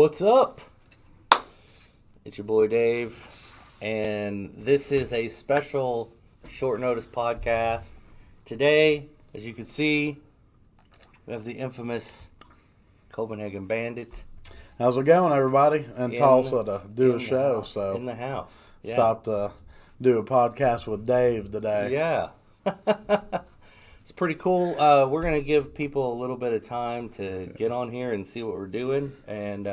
What's up? It's your boy Dave, and this is a special short notice podcast. Today, as you can see, we have the infamous Copenhagen Bandit. How's it going, everybody? In Tulsa to do a show. In the house. Yeah. Stopped to do a podcast with Dave today. Yeah. It's pretty cool. We're going to give people a little bit of time to get on here and see what we're doing. And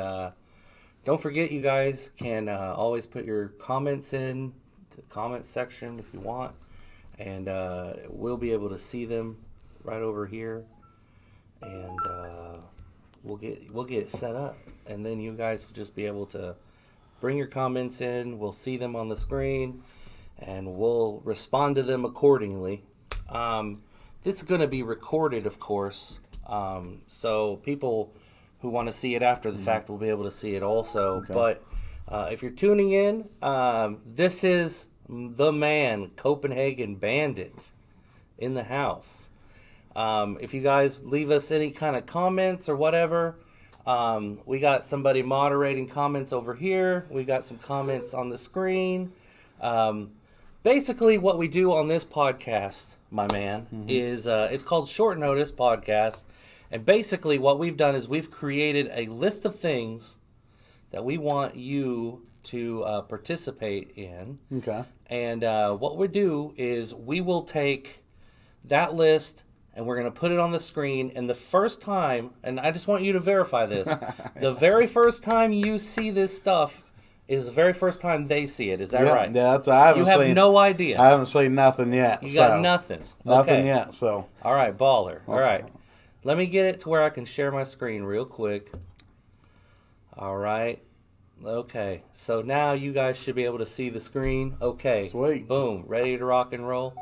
don't forget, you guys can always put your comments in the comment section if you want. And we'll be able to see them right over here. And we'll get it set up. And then you guys will just be able to bring your comments in. We'll see them on the screen. And we'll respond to them accordingly. This is going to be recorded, of course, so people who want to see it after the fact will be able to see it also. Okay. But if you're tuning in, this is the man, Copenhagen Bandit, in the house. If you guys leave us any kind of comments or whatever, we got somebody moderating comments over here. We got some comments on the screen. Basically, what we do on this podcast, my man, is it's called Short Notice Podcast. And basically what we've done is we've created a list of things that we want you to participate in. Okay. And what we do is we will take that list and we're going to put it on the screen. And the first time, and I just want you to verify this, the very first time you see this stuff is the very first time they see it. Is that right? Yeah, I haven't you have no idea. I haven't seen nothing yet. You got nothing. Nothing yet, so. All right, baller. All right. Let me get it to where I can share my screen real quick. All right. Okay. So now you guys should be able to see the screen. Okay. Sweet. Boom. Ready to rock and roll.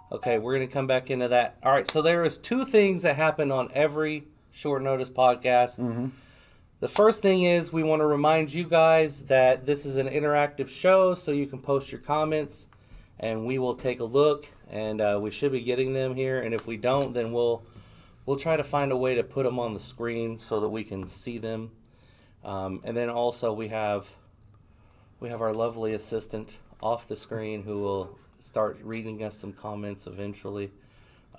Okay, we're going to come back into that. All right, so there is two things that happen on every Short Notice podcast. Mm-hmm. The first thing is we want to remind you guys that this is an interactive show, so you can post your comments, and we will take a look, and we should be getting them here. And if we don't, then we'll try to find a way to put them on the screen so that we can see them. And then also we have our lovely assistant off the screen who will start reading us some comments eventually.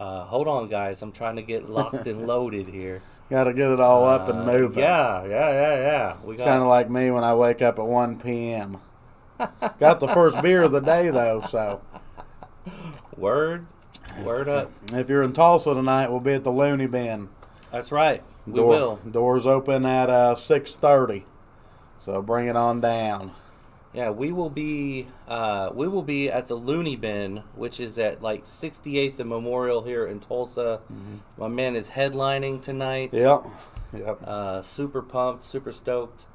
Hold on, guys. I'm trying to get locked and loaded here. Got to get it all up and moving. Yeah. It's kind of like me when I wake up at 1 p.m. Got the first beer of the day, though, so. Word up. If you're in Tulsa tonight, we'll be at the Looney Bin. That's right. We will. Doors open at 6:30, so bring it on down. Yeah, we will be at the Looney Bin, which is at like 68th and Memorial here in Tulsa. Mm-hmm. My man is headlining tonight. Yep. Super pumped, super stoked.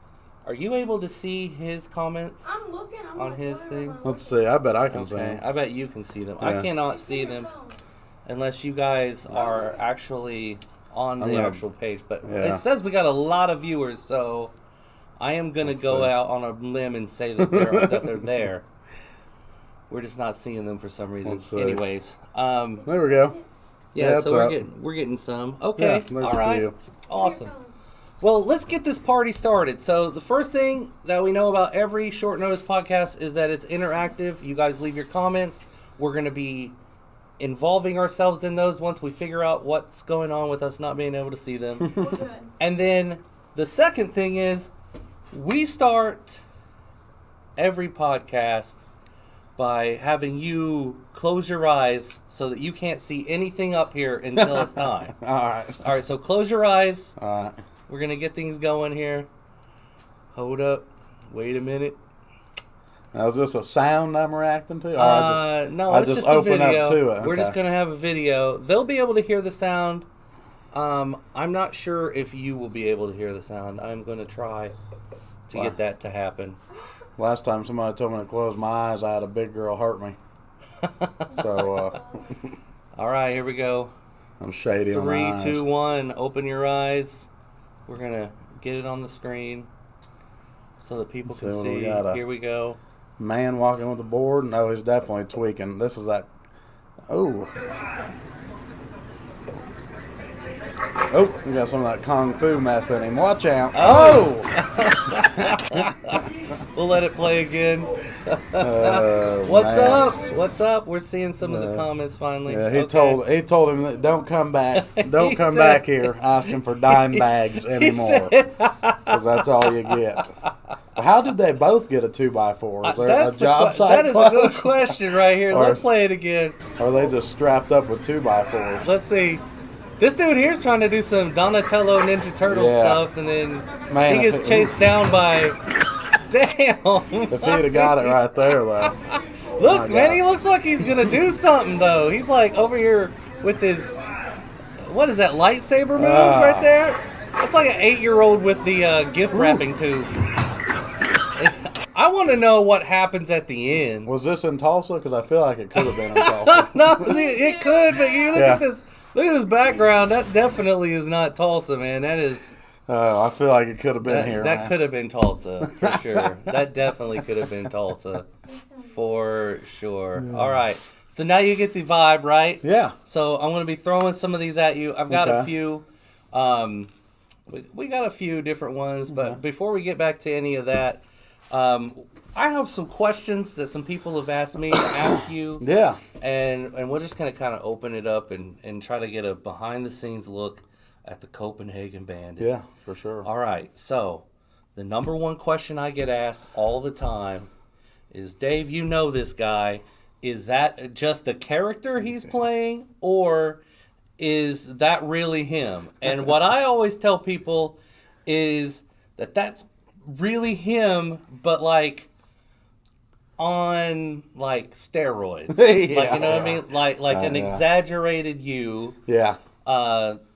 Are you able to see his comments? I'm looking. On his thing. Let's see. I bet I can see them. I bet you can see them. Yeah. I cannot see them unless you guys are actually on the actual page. But it says we got a lot of viewers, so I am going to go out on a limb and say that they're there. We're just not seeing them for some reason. Anyways. There we go. Yeah, so we're getting some. Okay. Yeah, all right. Awesome. Well, let's get this party started. So the first thing that we know about every Short Notice podcast is that it's interactive. You guys leave your comments. We're going to be involving ourselves in those once we figure out what's going on with us not being able to see them. And then the second thing is we start every podcast by having you close your eyes so that you can't see anything up here until it's time. All right, so close your eyes. All right. We're going to get things going here. Hold up. Wait a minute. Now, is this a sound I'm reacting to? No, it's just a open video. Up to it. Okay. We're just going to have a video. They'll be able to hear the sound. I'm not sure if you will be able to hear the sound. I'm going to try to get that to happen. Last time somebody told me to close my eyes, I had a big girl hurt me. So, all right, here we go. I'm shady on my eyes. 3, 2, 1. Open your eyes. We're going to get it on the screen so that people can see. Here we go. Man walking with a board? No, he's definitely tweaking. This is that. Oh. Oh, we got some of that Kung Fu meth in him. Watch out. Oh! We'll let it play again. What's man. up? What's up? We're seeing some of the comments finally. Yeah, he told him that don't come back. Don't come back here asking for dime bags anymore. Because that's all you get. Well, how did they both get a 2x4? Is there a job site? That is a good question right here. Let's play it again. Or are they just strapped up with 2x4s? Let's see. This dude here's trying to do some Donatello Ninja Turtle stuff, and then he gets chased down by... Damn! If he'd have got it right there, though. Look, man, he looks like he's going to do something, though. He's like over here with his... What is that, lightsaber moves right there? That's like an 8-year-old with the gift wrapping tube. I want to know what happens at the end. Was this in Tulsa? Because I feel like it could have been in Tulsa. No, it could, but you look at this. Look at this background. That definitely is not Tulsa, man. That is. I feel like it could have been here. That could have been Tulsa for sure. That definitely could have been Tulsa for sure. All right. So now you get the vibe, right? Yeah. So I'm going to be throwing some of these at you. I've got a few. We got a few different ones, but before we get back to any of that, I have some questions that some people have asked me to ask you. Yeah. And we're just going to kind of open it up and try to get a behind-the-scenes look at the Copenhagen Bandit. Yeah, for sure. All right. So the number one question I get asked all the time is, Dave, you know this guy. Is that just a character he's playing, or is that really him? And what I always tell people is that that's really him, but like on like steroids. Yeah, like, you know what I mean? Like an exaggerated you. Yeah.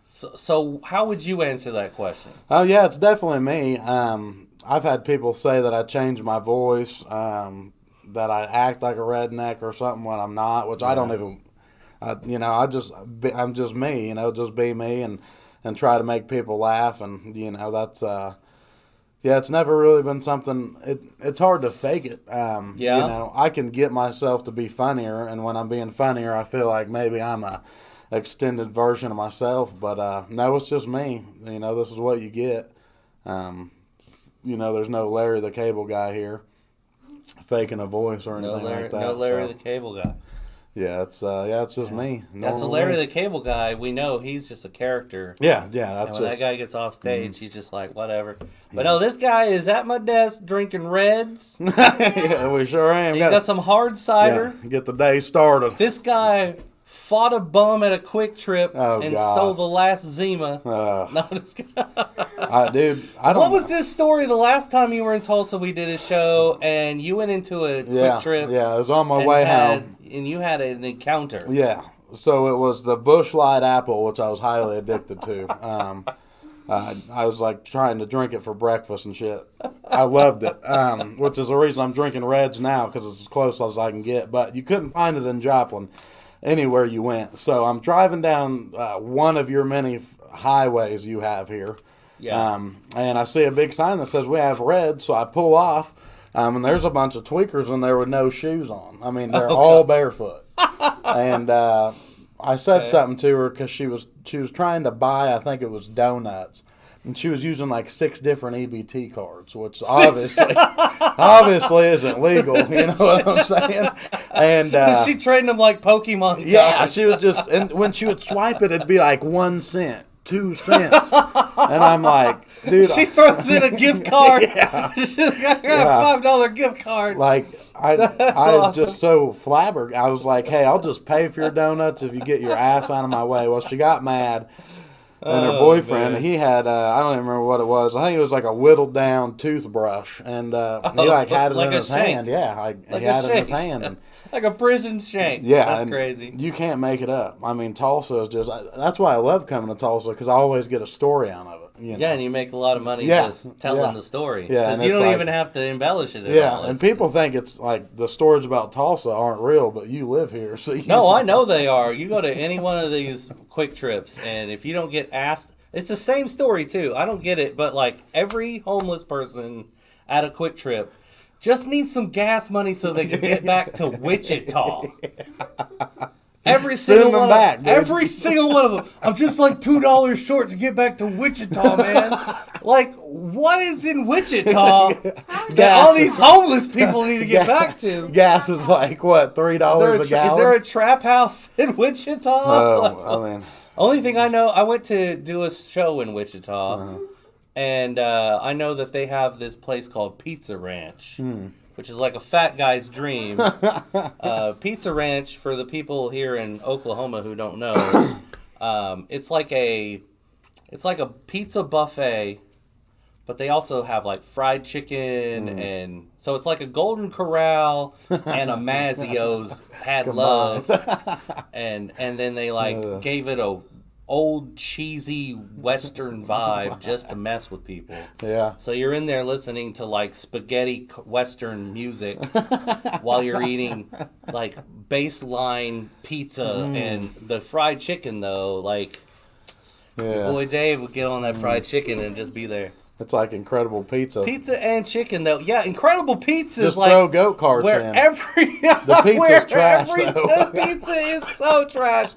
So how would you answer that question? Oh yeah, it's definitely me. I've had people say that I changed my voice, that I act like a redneck or something when I'm not, which I don't even. I'm just me. Just be me and try to make people laugh, and that's. It's never really been something. It's hard to fake it. I can get myself to be funnier, and when I'm being funnier, I feel like maybe I'm a extended version of myself. But no, it's just me. This is what you get. There's no Larry the Cable Guy here, faking a voice or anything like that. No Larry the Cable Guy. Yeah, it's just me. So Larry the Cable Guy, we know he's just a character. Yeah, and when that guy gets off stage, he's just like, whatever. But no, this guy is at my desk drinking Reds. Yeah, we sure am. He got some hard cider. Yeah, get the day started. This guy fought a bum at a Quick Trip stole the last Zima. What was this story? The last time you were in Tulsa, we did a show, and you went into a Quick Trip. Yeah, I was on my way home. And you had an encounter. Yeah, so it was the Busch Light Apple, which I was highly addicted to. I was like trying to drink it for breakfast and shit. I loved it, which is the reason I'm drinking Reds now, because it's as close as I can get. But you couldn't find it in Joplin anywhere you went. So I'm driving down one of your many highways you have here. Yeah. And I see a big sign that says we have Reds, so I pull off. And there's a bunch of tweakers in there with no shoes on. I mean, they're all barefoot. And I said something to her because she was trying to buy, I think it was donuts. And she was using like 6 different EBT cards, which obviously isn't legal. You know what I'm saying? And she trading them like Pokemon cards. Yeah, she was just, and when she would swipe it, it'd be like 1 cent. 2 cents. And I'm like, dude. She throws in a gift card. She's got a $5 gift card. Like, I was just so flabbergasted. I was like, hey, I'll just pay for your donuts if you get your ass out of my way. Well, she got mad. And her boyfriend, he had, I don't even remember what it was. I think it was like a whittled down toothbrush. And he had it in his hand. Yeah, he had it in his hand. And, like a prison shank. Yeah. That's crazy. You can't make it up. I mean, Tulsa is just, that's why I love coming to Tulsa, because I always get a story out of it. Yeah, and you make a lot of money just telling the story. Yeah. Because you don't even have to embellish it at all. And people think it's like the stories about Tulsa aren't real, but you live here. So No, I know they are. You go to any one of these Quick Trips, and if you don't get asked, it's the same story too. I don't get it, but like every homeless person at a Quick Trip just needs some gas money so they can get back to Wichita. Every single one back, of dude. every single one of them. I'm just like $2 short to get back to Wichita, man. Like, what is in Wichita that all these homeless people need to get back to? Gas is like what, $3 a gallon? Is there a trap house in Wichita? Oh, I mean, Only thing I know, I went to do a show in Wichita, and I know that they have this place called Pizza Ranch. Which is like a fat guy's dream. Pizza Ranch, for the people here in Oklahoma who don't know, it's like a pizza buffet, but they also have like fried chicken, and so it's like a Golden Corral and a Mazzio's had love, and then they like gave it a old cheesy Western vibe just to mess with people. Yeah. So you're in there listening to like spaghetti Western music while you're eating like baseline pizza and the fried chicken though. Like, boy Dave would get on that fried chicken and just be there. It's like Incredible Pizza. Pizza and chicken though. Yeah, Incredible Pizza Just is like throw goat carts where in. the pizza's trash, The pizza is so trash.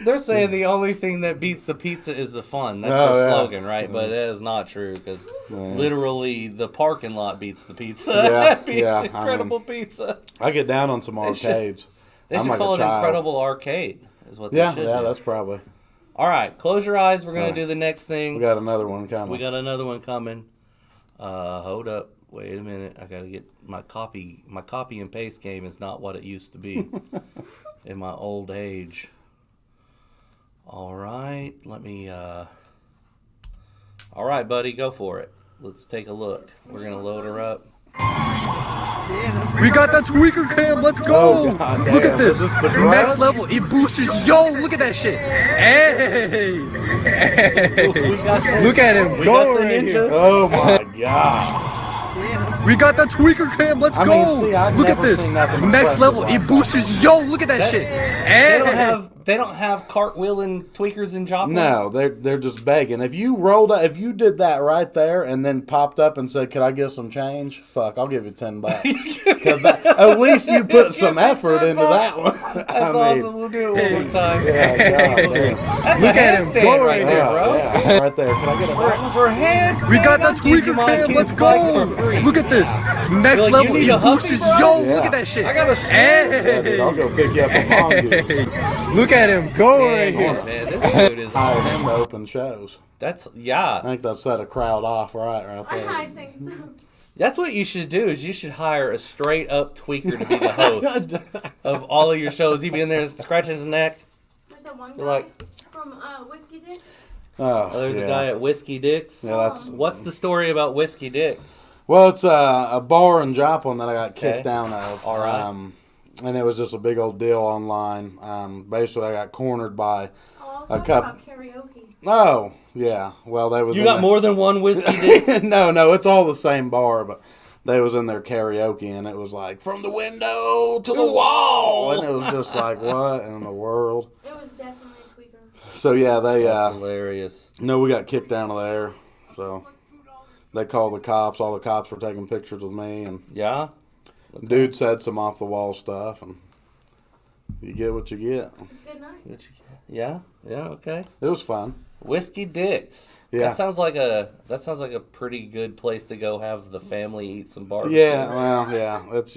They're saying the only thing that beats the pizza is the fun. That's their slogan, right? But that is not true because literally the parking lot beats the pizza. Incredible Pizza. I get down on some arcades. They should call it Incredible Arcade. Is what they should do. That's probably. All right, close your eyes. We're gonna do the next thing. We got another one coming. Hold up. Wait a minute. I gotta get my copy. My copy and paste game is not what it used to be in my old age. All right, let me. All right, buddy, go for it. Let's take a look. We're gonna load her up. We got that tweaker cam. Let's go. Oh, God, look at this. Next garage? level. It boosted. Yo, look at that shit. Hey. Look at him. We Go got the right ninja. here. Oh my God. We got that tweaker cam. Let's I go. mean, see, I've look at never this. seen nothing Next impressive level. like It boosted. Yo, look at that shit. Hey. They don't have cartwheeling tweakers in Joplin. No, they're just begging. If you did that right there and then popped up and said, "Could I get some change?" Fuck, I'll give you $10. 'Cause at least you put some effort into that one. That's awesome. We'll do it one more time. Yeah, God, damn. That's Look a at him. handstand Go right there, bro. Yeah, right there. Can I get a For handstand, We got that I'll give you tweaker my cam. kid's Let's bike go. for free. Look at this. Next You're like, level. you need It a huffy, boosted. bro? Yo, Yeah. look at that shit. I got a string. Yeah, dude, I'll Hey. go pick you up a mongoose. Look at him. Go right Man, here. man, this dude is Hire him to open shows. That's I think that set a crowd off right there. I think so. That's what you should do. Is you should hire a straight up tweaker to be the host of all of your shows. He'd be in there scratching his neck. Like that one guy You're like, from Whiskey Dicks. Oh, oh, there's yeah. a guy at Whiskey Dicks. Yeah, that's What's the story about Whiskey Dicks? well. It's a bar in Joplin that I got kicked Okay. down of. All right. And it was just a big old deal online. Basically, I got cornered by. Oh, I was A talking cup- about karaoke. Oh, yeah. Well, they was. You in got there- more than one Whiskey Dicks? no, it's all the same bar, but they was in their karaoke, and it was like from the window to the wall, and it was just like, what in the world? It was definitely a tweaker. So yeah, they That's hilarious. no, we got kicked out of there. So they called the cops. All the cops were taking pictures with me, and Yeah? dude said some off the wall stuff, and you get what you get. It's a good night. Yeah? Yeah, okay. It was fun. Whiskey Dicks. Yeah. That sounds like a pretty good place to go have the family eat some barbecue. Yeah, well, yeah, it's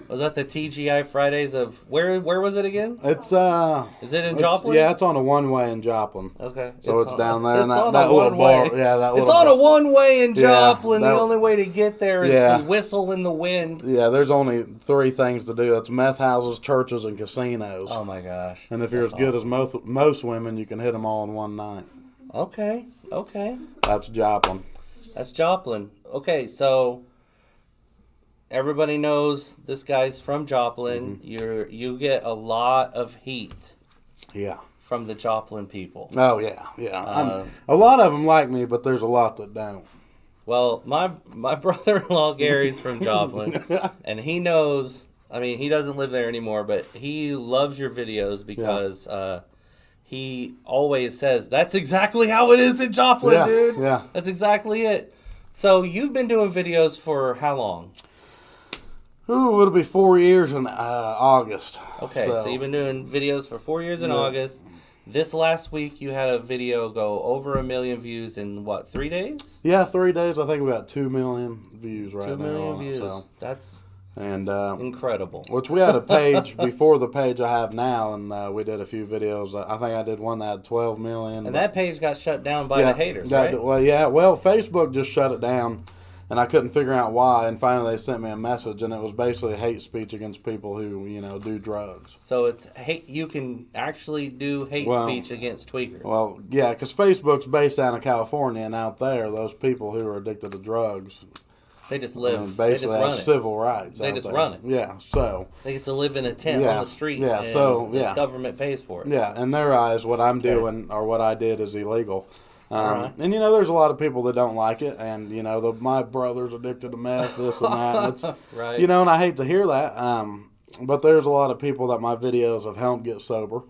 Was that the TGI Fridays of where was it again? it's Is it in it's- Joplin? Yeah, it's on a one-way in Joplin. Okay. So it's down there in it's on that a little one-way. bar. Yeah, that It's little on a bar. one-way in Yeah, Joplin. that- The only way to get there is Yeah. to whistle in the wind. Yeah, there's only 3 things to do. That's meth houses, churches, and casinos. Oh my gosh. And if you're as good as most women, you can hit them all in one night. Okay. That's Joplin. That's Joplin. Okay, so everybody knows this guy's from Joplin. Mm-hmm. You get a lot of heat Yeah. from the Joplin people. Oh yeah, yeah. A lot of them like me, but there's a lot that don't. Well, my brother-in-law Gary's from Joplin, and he knows. I mean, he doesn't live there anymore, but he loves your videos because he always says that's exactly how it is in Joplin, Yeah, dude. yeah. That's exactly it. So you've been doing videos for how long? Ooh, it'll be 4 years in August. Okay, so you've been doing videos for 4 years in August. This last week, you had a video go over 1 million views in, what, 3 days? Yeah, 3 days. I think we got 2 million views right now. 2 million on it, views. so. That's And incredible. which we had a page before the page I have now, and we did a few videos. I think I did one that had 12 million. And that page got shut down by the haters, right? Well, Facebook just shut it down, and I couldn't figure out why. And finally, they sent me a message, and it was basically hate speech against people who, do drugs. So it's hate. You can actually do hate speech against tweakers. Well, yeah, because Facebook's based out of California, and out there, those people who are addicted to drugs, they just live. basically they just run have it. civil rights. They out just there. run it. Yeah, so. They get to live in a tent on the street. Yeah, and so, the government pays for it. Yeah, in their eyes, what I'm doing or what I did is illegal. Right. And there's a lot of people that don't like it, and my brother's addicted to meth, this and that. And it's, Right. and I hate to hear that. But there's a lot of people that my videos have helped get sober.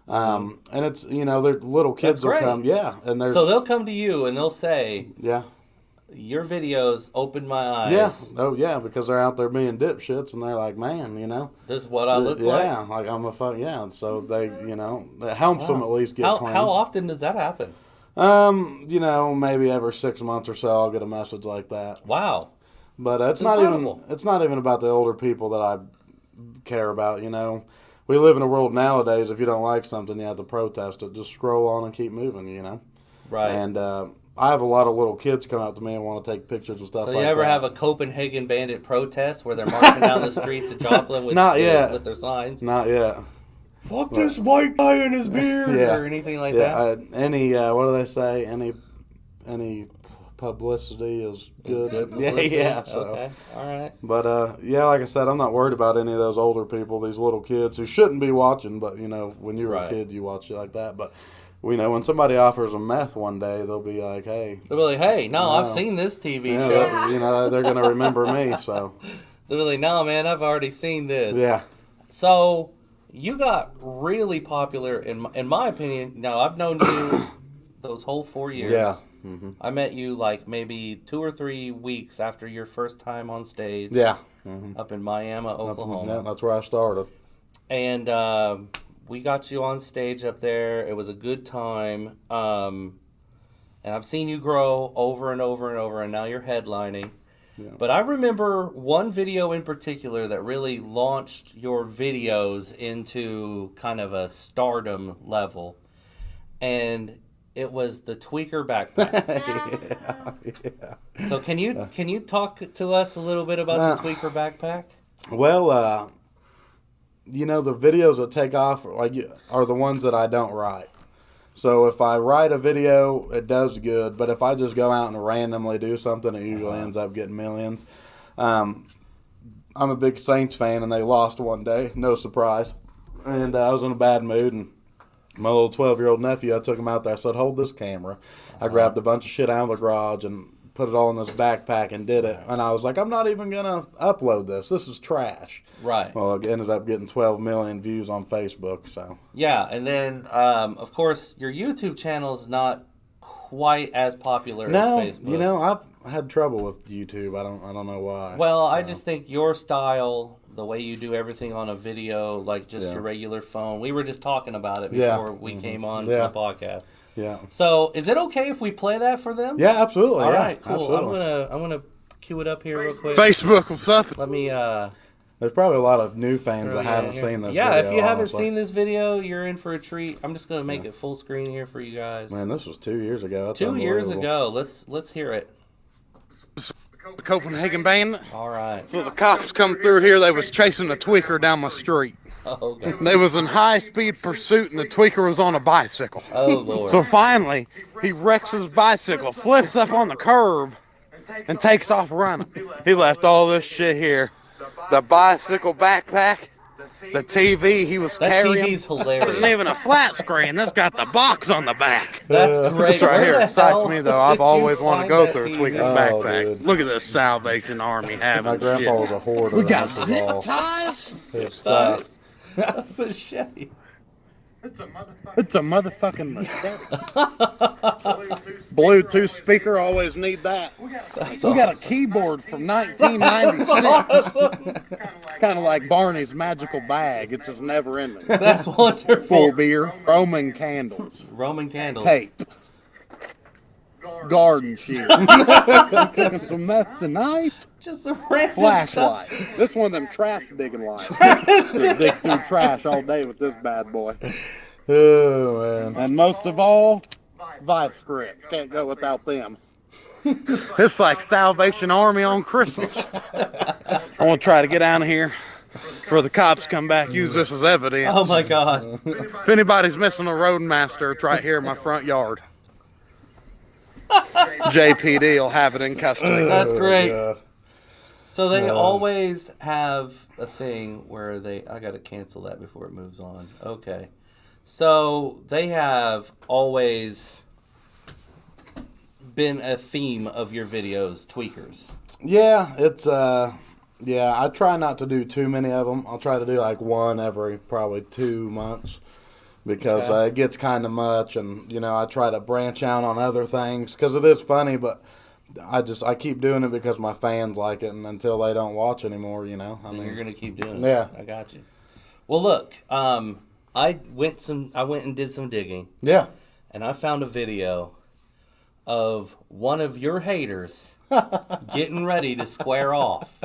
And it's their little kids will come, and there's so they'll come to you and they'll say, yeah. your videos opened my eyes. Yeah. Oh, yeah, because they're out there being dipshits, and they're like, man, this is what I look like. Yeah, like I'm a fuck, yeah. And so they, it helps them at least get clean. How often does that happen? Maybe every 6 months or so, I'll get a message like that. Wow. But it's incredible. not even about the older people that I care about. We live in a world nowadays. If you don't like something, you have to protest it. Just scroll on and keep moving. Right. And I have a lot of little kids come up to me and want to take pictures and stuff. So like that. you ever have a Copenhagen Bandit protest where they're marching down the streets of Joplin with Not yet. with their signs? Not yet. Fuck this white guy and his beard. Yeah. Or anything like that? Any what do they say? Any publicity is good. Good publicity? Yeah. So. Okay. All right. But like I said, I'm not worried about any of those older people, these little kids who shouldn't be watching. But when you were a kid, you watch it like that. But when somebody offers them meth one day, they'll be like, "Hey." They'll be like, "Hey, no, I've seen this TV show." They're gonna remember me. So. They'll be like, "No, man, I've already seen this." Yeah. So you got really popular in my opinion. Now I've known you those whole 4 years. Yeah. Mm-hmm. I met you like maybe 2 or 3 weeks after your first time on stage. Yeah. Up in Miami, Oklahoma. Yeah, that's where I started. And we got you on stage up there. It was a good time. And I've seen you grow over and over and over, and now you're headlining. Yeah. But I remember one video in particular that really launched your videos into kind of a stardom level. And it was the tweaker backpack. Yeah. So can you talk to us a little bit about the tweaker backpack? Well, the videos that take off are the ones that I don't write. So if I write a video, it does good. But if I just go out and randomly do something, it usually ends up getting millions. I'm a big Saints fan, and they lost one day. No surprise. And I was in a bad mood, and my little 12-year-old nephew, I took him out there. I said, hold this camera. I grabbed a bunch of shit out of the garage and put it all in this backpack and did it. And I was like, I'm not even going to upload this. This is trash. Right. Well, it ended up getting 12 million views on Facebook. So. Yeah, and then, of course, your YouTube channel is not quite as popular as Facebook. I've had trouble with YouTube. I don't know why. Well, I just think your style, the way you do everything on a video, like just your regular phone. We were just talking about it before we came on to the podcast. Yeah. So, is it okay if we play that for them? Yeah, absolutely. All right, cool. Absolutely. I'm gonna cue it up here real quick. Facebook, what's up? Let me. There's probably a lot of new fans that haven't seen this. Yeah, video, if you haven't honestly. seen this video, you're in for a treat. I'm just gonna make it full screen here for you guys. Man, this was 2 years ago. That's 2 years unbelievable. ago. Let's hear it. The Copenhagen Bandit. All right. So the cops come through here. They was chasing a tweaker down my street. Oh, okay. They was in high-speed pursuit, and the tweaker was on a bicycle. Oh, Lord. So finally, he wrecks his bicycle, flips up on the curb, and takes off running. He left all this shit here. The bicycle backpack, the TV he was that carrying. TV's hilarious. Isn't even a flat screen. This got the box on the back. That's great. This right Where here the excites hell me, though. did I've you always wanted to find go that through a TV? tweaker's Oh, backpack. dude. Look at this Salvation Army having My grandpa was shit. a hoarder. We got That's all. zip ties. His stuff. Machete. It's a motherfucking machete. Bluetooth speaker, always need that. We got a keyboard from 1996. Kind of like Barney's magical bag. It's just never ending. That's wonderful. Full beer, Roman candles, Roman candles. tape, garden shears, cooking some meth tonight. Just a random Flashlight. stuff. This one of them trash digging lights. Just dig through trash all day with this bad boy. Oh, man. And most of all, vice scripts. Can't go without them. It's like Salvation Army on Christmas. I want to try to get out of here before the cops come back. Use this as evidence. Oh my God. If anybody's missing a roadmaster, it's right here in my front yard. JPD will have it in custody. That's great. Oh, God. So they always have a thing where I got to cancel that before it moves on. Okay. So they have always been a theme of your videos, tweakers. Yeah, it's yeah. I try not to do too many of them. I'll try to do like one every probably 2 months because it gets kind of much, and I try to branch out on other things because it is funny, but I keep doing it because my fans like it, and until they don't watch anymore, I mean, You're gonna keep doing it. Yeah. I got you. Well, look, I went and did some digging, yeah. and I found a video of one of your haters getting ready to square off.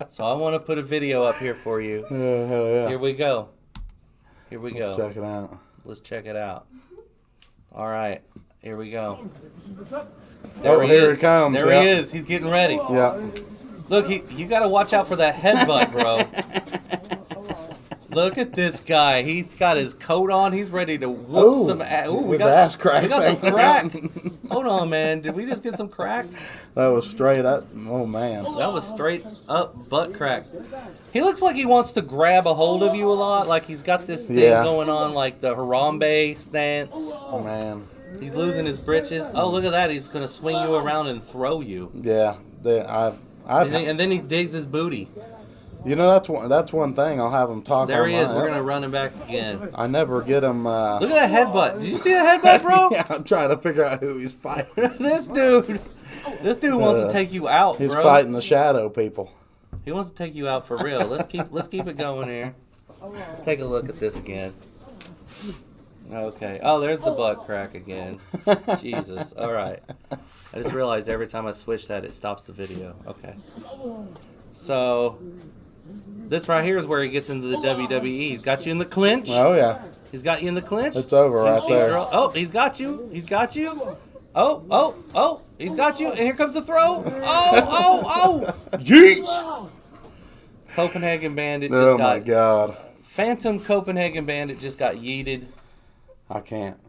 So I want to put a video up here for you. Oh, hell yeah. Here we go. Here we Let's go. check it out. Let's check it out. All right. Here we go. Oh, here it comes. There he is. He's getting ready. Yeah. Look, you got to watch out for that headbutt, bro. Look at this guy. He's got his coat on. He's ready to whoop some ass. Ooh, we got ass crack. We got some crack. Hold on, man. Did we just get some crack? That was straight up. Oh, man. That was straight up butt crack. He looks like he wants to grab a hold of you a lot. Like he's got this thing going on, like the Harambe stance. Oh, man. He's losing his britches. Oh, look at that. He's going to swing you around and throw you. Yeah. And then he digs his booty. That's one thing. I'll have him talk. There he is. online. We're going to run him back again. I never get him. Look at that headbutt. Did you see that headbutt, bro? Yeah, I'm trying to figure out who he's fighting. This dude wants to take you out, He's bro. fighting the shadow people. He wants to take you out for real. Let's keep it going here. Let's take a look at this again. Okay. Oh, there's the butt crack again. Jesus. All right. I just realized every time I switch that, it stops the video. Okay. So this right here is where he gets into the WWE. He's got you in the clinch. Oh yeah. He's got you in the clinch. It's over right there. Oh, he's got you. He's got you. Oh. He's got you. And here comes the throw. Oh. Yeet! Copenhagen Bandit Oh my God. Phantom Copenhagen Bandit just got yeeted. I can't.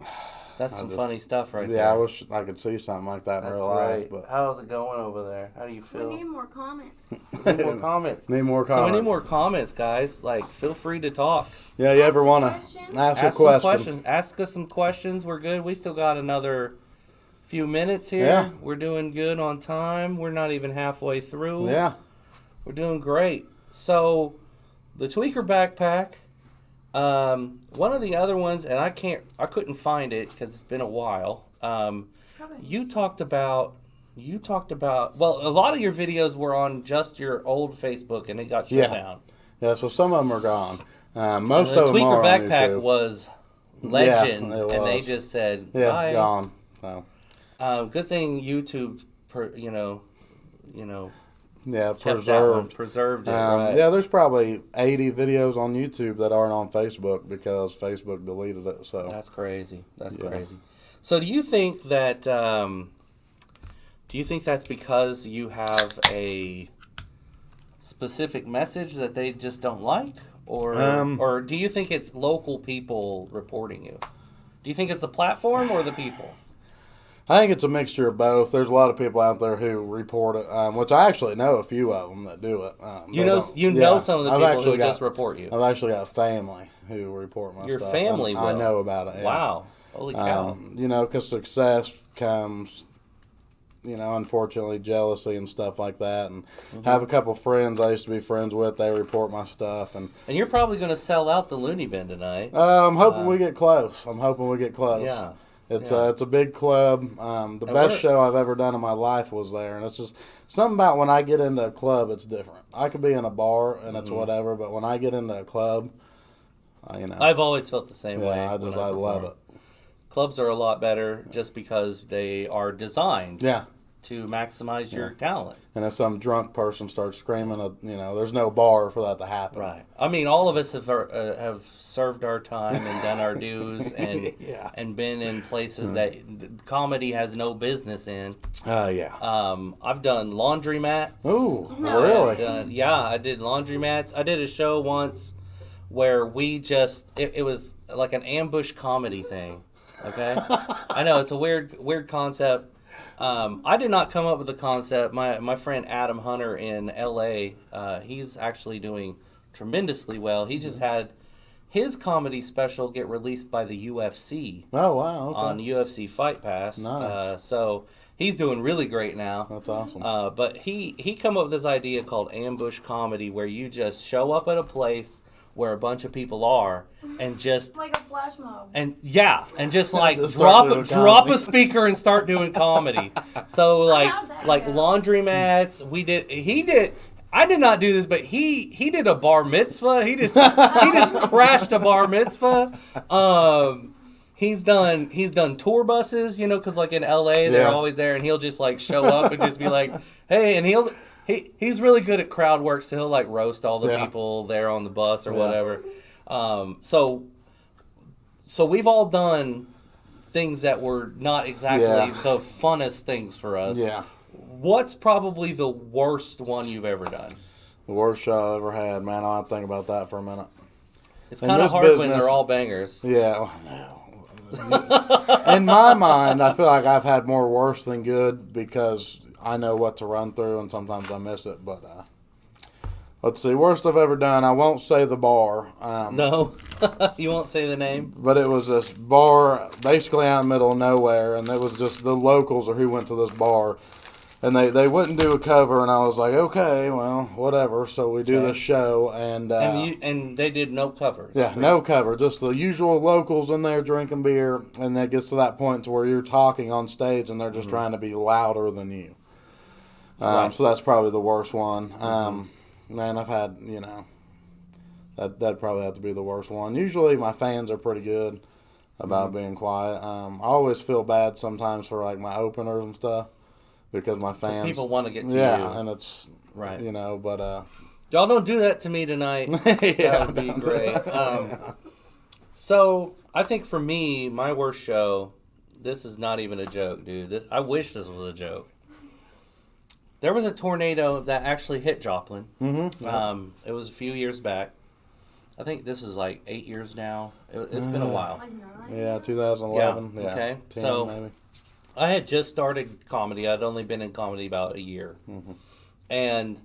That's some funny stuff right there. Yeah, I wish I could see something like that in That's real life. great. But How's it going over there? How do you We feel? need more comments. We need more comments. Need more So we comments. need more comments, guys. Like, feel free to talk. Yeah, you ever want to Question? ask a Ask some question? questions. Ask us some questions. We're good. We still got another few minutes here. Yeah. We're doing good on time. We're not even halfway through. Yeah. We're doing great. So, the Tweaker backpack. One of the other ones, and I couldn't find it because it's been a while. You talked about, well, a lot of your videos were on just your old Facebook and it got shut down. Yeah, so some of them are gone. Most And the of them Tweaker are on backpack YouTube. was legend, it and they was. just said, Yeah, bye. gone. So, Good thing YouTube, yeah, kept that one, preserved. preserved it, right? Yeah, there's probably 80 videos on YouTube that aren't on Facebook because Facebook deleted it. So That's crazy. That's crazy. So do you think that that's because you have a specific message that they just don't like, or do you think it's local people reporting you? Do you think it's the platform or the people? I think it's a mixture of both. There's a lot of people out there who report it, which I actually know a few of them that do it. You know some of the people who just report you. I've actually got family who report my Your stuff. family I will? know about it. Yeah. Wow. Holy cow. Because success comes, unfortunately jealousy and stuff like that. And have a couple friends I used to be friends with. They report my stuff, and you're probably going to sell out the Looney Bin tonight. I'm hoping we get close. Yeah. It's a big club. The best show I've ever done in my life was there, and it's just something about when I get into a club, it's different. I could be in a bar and it's whatever, but when I get into a club, I've always felt the same way. I love it. Clubs are a lot better just because they are designed to maximize your talent. And if some drunk person starts screaming, there's no bar for that to happen. Right. I mean, all of us have served our time and done our dues and and been in places that comedy has no business in. I've done laundromats. Ooh, really? I did laundromats. I did a show once where we just it was like an ambush comedy thing. Okay, I know it's a weird concept. I did not come up with the concept. My friend Adam Hunter in L.A., he's actually doing tremendously well. He just had his comedy special get released by the UFC. Oh, wow. Okay. On UFC Fight Pass. Nice. So he's doing really great now. That's awesome. But he come up with this idea called ambush comedy, where you just show up at a place where a bunch of people are and just like a flash mob. And just like Just drop a speaker and start doing comedy. So like How'd that go? laundromats, I did not do this, but he did a bar mitzvah. He just crashed a bar mitzvah. He's done tour buses, because like in LA they're always there, and he'll just like show up and just be like, hey, and he's really good at crowd work, so he'll like roast all the people there on the bus or whatever. So we've all done things that were not exactly the funnest things for us. Yeah. What's probably the worst one you've ever done? The worst show I ever had, man. I'll have to think about that for a minute. It's kind of hard when they're all bangers. Yeah. In my mind, I feel like I've had more worse than good because I know what to run through, and sometimes I miss it. But let's see, worst I've ever done. I won't say the bar. No, you won't say the name. But it was this bar basically out in the middle of nowhere, and it was just the locals or who went to this bar, and they wouldn't do a cover, and I was like, okay, well, whatever. So we do this show, and they did no covers. Yeah, no cover, just the usual locals in there drinking beer, and that gets to that point to where you're talking on stage, and they're just trying to be louder than you. So that's probably the worst one. Man, I've had, that'd probably have to be the worst one. Usually my fans are pretty good about being quiet. I always feel bad sometimes for like my openers and stuff because my fans. People want to get to you. Yeah, and it's, right. But. Y'all don't do that to me tonight. That would be great. So I think for me, my worst show, this is not even a joke, dude. I wish this was a joke. There was a tornado that actually hit Joplin. It was a few years back. I think this is like 8 years now. It's been a while. Yeah, 2011. Yeah. Okay. 10 so maybe. I had just started comedy. I'd only been in comedy about a year. And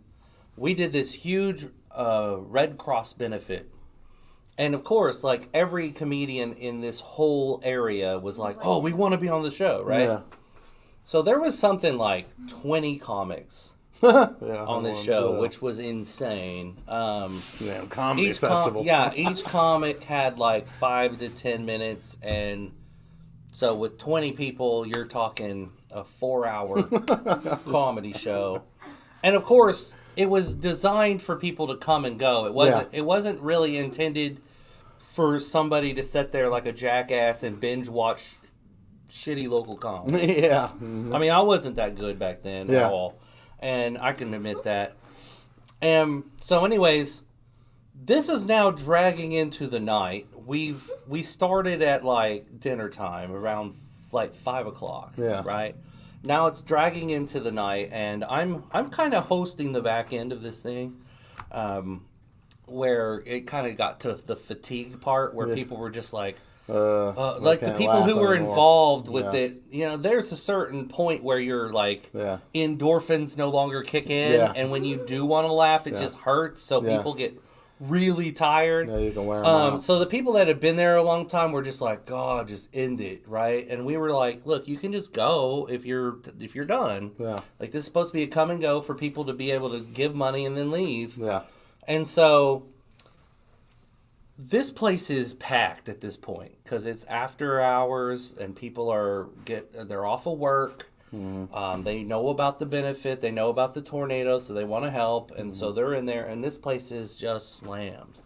we did this huge Red Cross benefit. And of course, like every comedian in this whole area was like, oh, we want to be on the show, right? Yeah. So there was something like 20 comics on this show, which was insane. Comedy festival. Each comic had like 5 to 10 minutes, and so with 20 people, you're talking a 4-hour comedy show. And of course, it was designed for people to come and go. It wasn't really intended for somebody to sit there like a jackass and binge watch shitty local comedy. Yeah. I mean, I wasn't that good back then at all. And I can admit that. So anyways, this is now dragging into the night. We started at like dinner time around like 5 o'clock. Yeah. Right? Now it's dragging into the night, and I'm kind of hosting the back end of this thing. Where it kind of got to the fatigue part where people were just like the people who were involved with it, there's a certain point where you're like endorphins no longer kick in, and when you do want to laugh, it just hurts. So people get really tired. Yeah, you can wear them out. So the people that had been there a long time were just like, God, just end it, right? And we were like, look, you can just go if you're done. Yeah. Like, this is supposed to be a come and go for people to be able to give money and then leave. Yeah. And so this place is packed at this point because it's after hours and people they're off of work. They know about the benefit. They know about the tornado, so they want to help. And so they're in there, and this place is just slammed.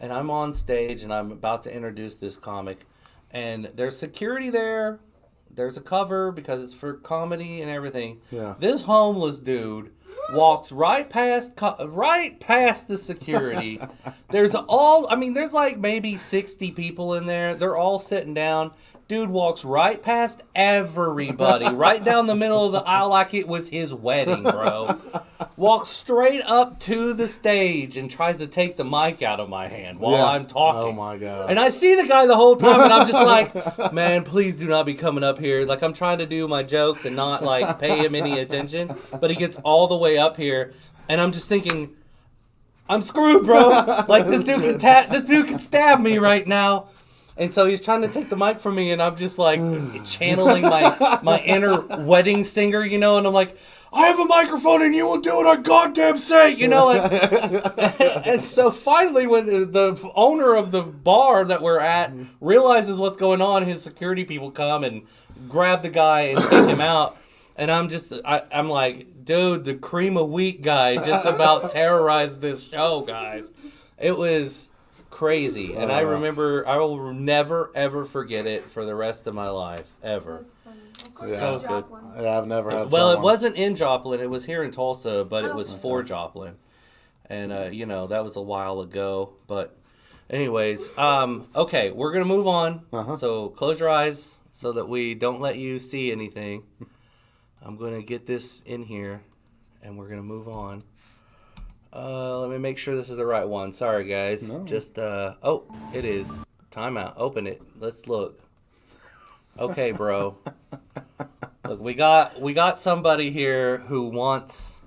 And I'm on stage, and I'm about to introduce this comic. And there's security there. There's a cover because it's for comedy and everything. Yeah. This homeless dude walks right past the security. There's like maybe 60 people in there. They're all sitting down. Dude walks right past everybody, right down the middle of the aisle like it was his wedding, bro. Walks straight up to the stage and tries to take the mic out of my hand while I'm talking. Oh my God. And I see the guy the whole time, and I'm just like, man, please do not be coming up here. Like, I'm trying to do my jokes and not, like, pay him any attention. But he gets all the way up here, and I'm just thinking, I'm screwed, bro. Like, this dude can stab me right now. And so he's trying to take the mic from me, and I'm just like channeling my inner wedding singer, you know, and I'm like, I have a microphone and you will do what I goddamn say, you know. And so finally, when the owner of the bar that we're at realizes what's going on, his security people come and grab the guy and take him out. And I'm like, dude, the cream of wheat guy just about terrorized this show, guys. It was crazy. And I will never, ever forget it for the rest of my life, ever. That's So funny. good. Yeah, I've never had Well, it someone- wasn't in Joplin. It was here in Tulsa, but it was for Okay. Joplin. And, that was a while ago. But anyways, okay, we're going to move on. Uh-huh. So close your eyes so that we don't let you see anything. I'm going to get this in here, and we're going to move on. Let me make sure this is the right one. Sorry, guys. No. Just, it is. Timeout. Open it. Let's look. Okay, bro. Look, we got somebody here who wants...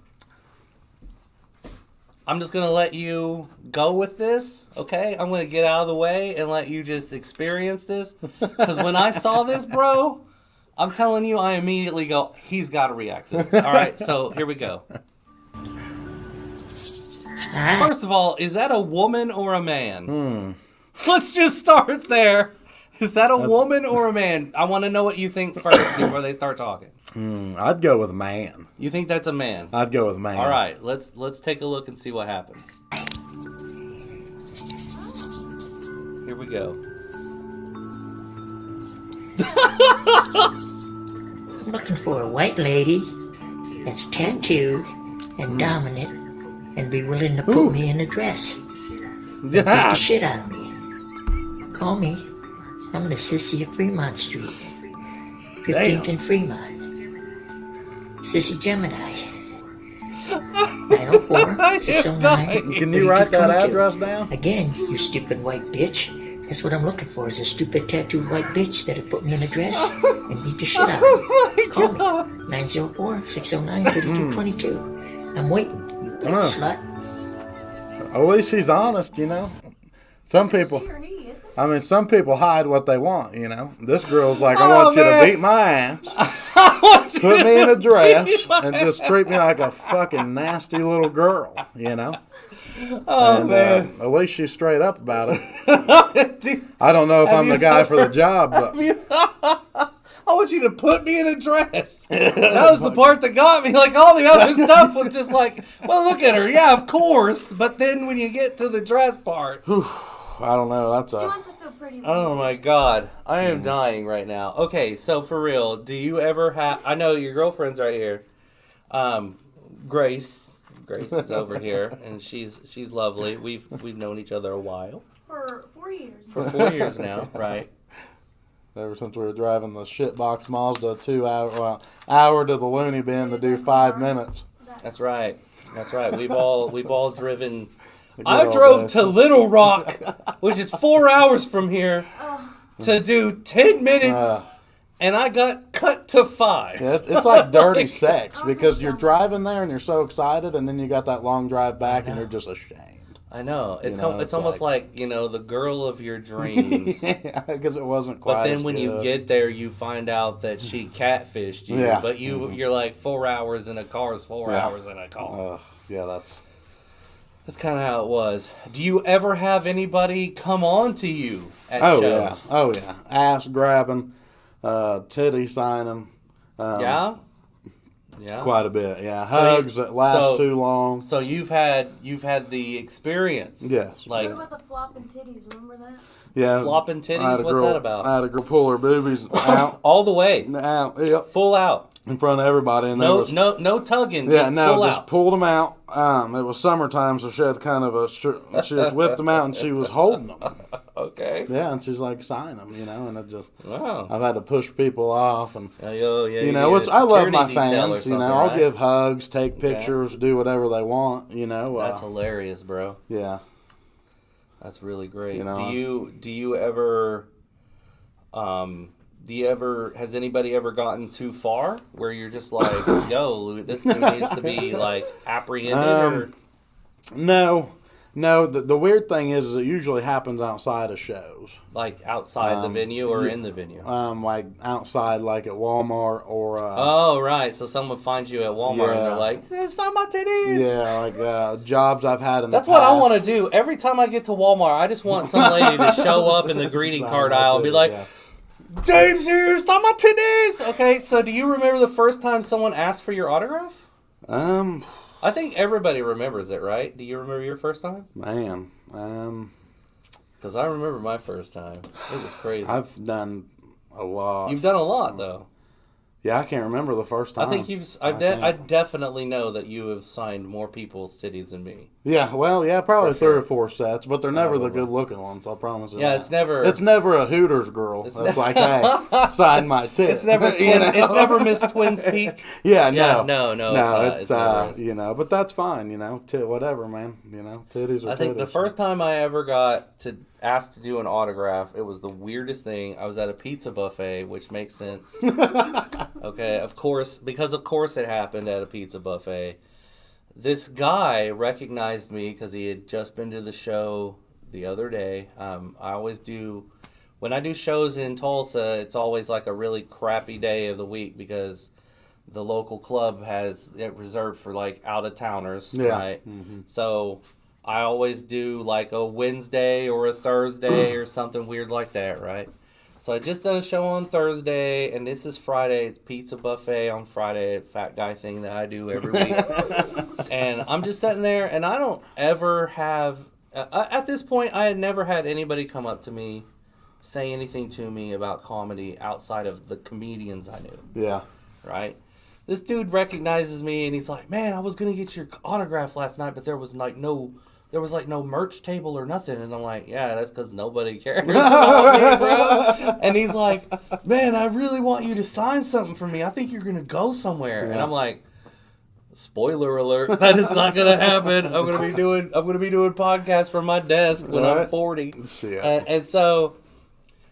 I'm just going to let you go with this, okay? I'm going to get out of the way and let you just experience this. Because when I saw this, bro, I'm telling you, I immediately go, he's got to react to this. All right, so here we go. First of all, is that a woman or a man? Let's just start there. Is that a woman or a man? I want to know what you think first before they start talking. I'd go with man. You think that's a man? I'd go with man. All right, let's take a look and see what happens. Here we go. I'm looking for a white lady that's tattooed and dominant and be willing to put me in a dress. Beat the shit out of me. Call me. I'm the sissy of Fremont Street. 15th and Fremont. Sissy Gemini. 904 609. Can you write that address down? Again, you stupid white bitch. That's what I'm looking for, is a stupid tattooed white bitch that'll put me in a dress and beat the shit out of me. Call me. 904-609-3222. I'm waiting, you white slut. At least she's honest, you know. Some people, She or he, is it? I mean, some people hide what they want, you know. This girl's like, I want you to beat my ass, put me in a dress, and just treat me like a fucking nasty little girl, you know. Man. At least she's straight up about it. Dude, I don't know if I'm the guy for the job, but I want you to put me in a dress. That was the part that got me. Like, all the other stuff was just like, well, look at her. Yeah, of course. But then when you get to the dress part. I don't know. That's She a wants to feel pretty. Oh, my God. I am dying right now. Okay, so for real, do you ever have... I know your girlfriend's right here. Grace. Grace is over here, and she's lovely. We've known each other a while. For 4 years. For 4 years now, right? ever since we were driving the shitbox Mazda 2 hour to the loony bin to do 5 minutes. That's right. That's right. We've all driven. The good I old drove days. to Little Rock, which is 4 hours from here, to do 10 minutes, and I got cut to 5. Yeah, it's like dirty sex because you're driving there and you're so excited, and then you got that long drive back and you're just ashamed. I know. It's You know, it's it's almost like, the girl of your dreams. Because it wasn't quite. But then as when you good. get there, you find out that she catfished you. Yeah. But you're like 4 hours in a car is 4 Yeah. hours in a car. Yeah, that's. That's kind of how it was. Do you ever have anybody come on to you at Oh shows? yeah, oh yeah. Ass grabbing, titty signing. Yeah? Quite a bit. Yeah, hugs that last too long. So you've had the experience. Yes. Like What about the flopping titties? Remember that? Yeah, flopping titties? I had a What's girl- that about? I had a girl pull her boobies out, All the way. out, yep, Full out. in front of everybody, and No, there was, no tugging. yeah, Just no, full just out. pulled them out. It was summertime, so she had kind of she just whipped them out and she was holding them. Okay. Yeah, and she's like signing them, and it just Wow. I've had to push people off, and You which I love my detail or fans. something, I'll right? give hugs, take pictures, do whatever they want. That's hilarious, bro. yeah. That's really great. You know, do you ever has anybody ever gotten too far where you're just like, yo, this dude needs to be like apprehended or No, the weird thing is it usually happens outside of shows. like outside the venue or in the venue? Like outside, like at Walmart or Oh, right. So someone finds you at Walmart and they're Yeah. like, it's not my titties. yeah, like jobs I've had in That's the what I past. want to do. Every time I get to Walmart, I just want some lady to show up in the greeting Sign card my aisle and be titties, like, yeah. Dave's here, stop my titties! Okay, so do you remember the first time someone asked for your autograph? I think everybody remembers it, right? Do you remember your first time? Man, Because I remember my first time. It was crazy. I've done a lot. You've done a lot, though. Yeah, I can't remember the first time. I think I definitely know that you have signed more people's titties than me. Yeah, well, yeah, probably For 3 sure. or 4 sets, but they're never the Probably. good-looking ones. I'll promise you. Yeah, that. it's never. It's never a Hooters girl. It's like, hey, sign my tits. It's never. It's never Miss Twins Peak. Yeah, Yeah, no, no, it's never is. but that's fine, whatever, man, titties are I think titties. the first time I ever got asked to do an autograph, it was the weirdest thing. I was at a pizza buffet, which makes sense. Okay, of course it happened at a pizza buffet. This guy recognized me because he had just been to the show the other day. I always do, when I do shows in Tulsa, it's always like a really crappy day of the week because the local club has it reserved for like out-of-towners, Yeah. right? Mm-hmm. So I always do like a Wednesday or a Thursday or something weird like that, right? So I just done a show on Thursday, and this is Friday. It's pizza buffet on Friday, fat guy thing that I do every week. And I'm just sitting there, and I don't ever have... at this point, I had never had anybody come up to me, say anything to me about comedy outside of the comedians I knew, Yeah. right? This dude recognizes me, and he's like, man, I was going to get your autograph last night, but there was no merch table or nothing. And I'm like, yeah, that's because nobody cares about me, bro. And he's like, man, I really want you to sign something for me. I think you're going to go somewhere. And I'm like, spoiler alert, that is not going to happen. I'm going to be doing podcasts from my desk when I'm 40. Yeah. And so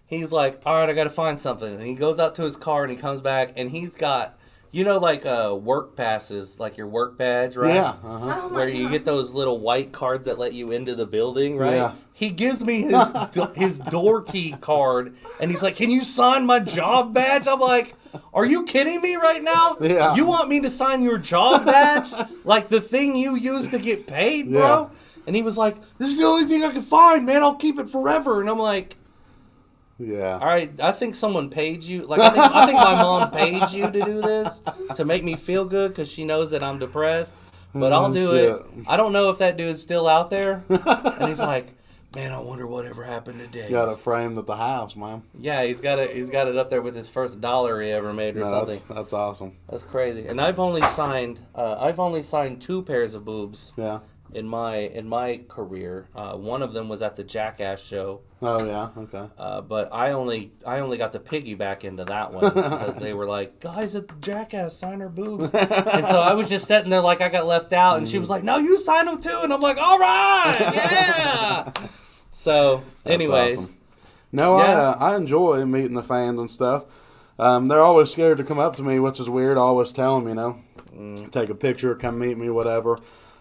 he's like, all right, I got to find something. And he goes out to his car and he comes back and he's got, like work passes, like your work badge, right? Yeah. Oh my Where you God. get those little white cards that let you into the building, right? Yeah. He gives me his door key card, and he's like, "Can you sign my job badge?" I'm like, "Are you kidding me right now? Yeah. You want me to sign your job badge, like the thing you use to get paid, bro?" Yeah. And he was like, "This is the only thing I can find, man. I'll keep it forever." And I'm like, Yeah. all right, I think someone paid you. Like, I think my mom paid you to do this to make me feel good because she knows that I'm depressed. But I'll do shit. it. I don't know if that dude's still out there. And he's like, man, I wonder whatever happened today. Got it framed at the house, man. Yeah, he's got it up there with his first dollar he ever made or No, something. that's awesome. That's crazy. And I've only signed 2 pairs of boobs Yeah. in my career. One of them was at the Jackass show. Oh yeah. Okay. But I only got to piggyback into that one because they were like, guys at the Jackass sign our boobs. And so I was just sitting there like I got left out, and she was like, no, you sign them too. And I'm like, all right, yeah. So, That's anyways, awesome. No, Yeah. I enjoy meeting the fans and stuff. They're always scared to come up to me, which is weird. I always tell them, take a picture, come meet me, whatever.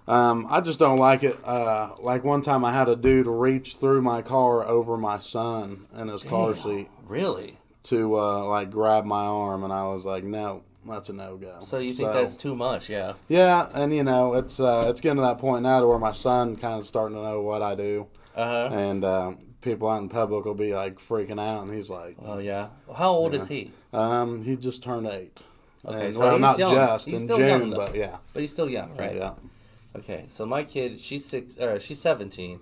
I just don't like it. Like one time I had a dude reach through my car over my son in his car seat Really? to like grab my arm, and I was like, no, that's a no-go. So you think that's too much, yeah? Yeah, and you know, it's getting to that point now to where my son kind of starting to know what I do. And people out in public will be like freaking out, and he's like, Oh, yeah. How old is he? He just turned 8. Okay, And, so well, he's not young. just He's in still June, young, though. but yeah. But he's still young, right? Yeah. Okay, so my kid, she's 17,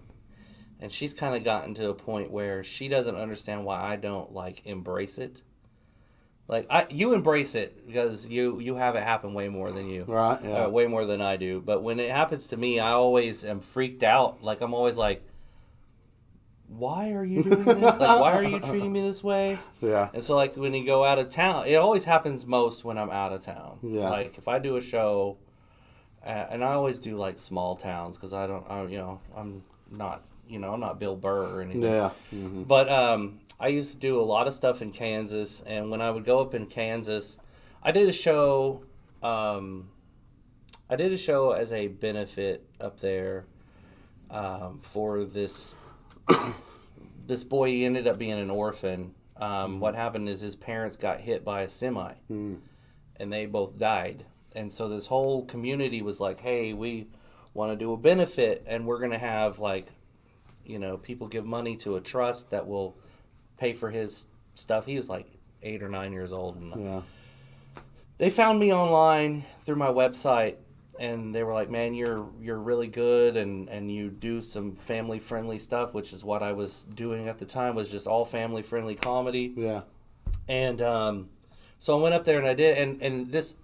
and she's kind of gotten to a point where she doesn't understand why I don't like embrace it. Like you embrace it because you have it happen way more than you, Right, yeah. way more than I do. But when it happens to me, I always am freaked out. Like I'm always like, why are you doing this? Like why are you treating me this way? Yeah. And so like when you go out of town, it always happens most when I'm out of town. Yeah. Like if I do a show. And I always do like small towns because I'm not Bill Burr or anything. Yeah. Mm-hmm. But I used to do a lot of stuff in Kansas, and when I would go up in Kansas, I did a show. I did a show as a benefit up there for this this boy. He ended up being an orphan. What happened is his parents got hit by a semi, and they both died. And so this whole community was like, hey, we want to do a benefit, and we're going to have, like, you know, people give money to a trust that will pay for his stuff. He was, like, 8 or 9 years old. And Yeah. they found me online through my website, and they were like, man, you're really good, and you do some family-friendly stuff, which is what I was doing at the time, was just all family-friendly comedy. Yeah. And so I went up there and I did, and this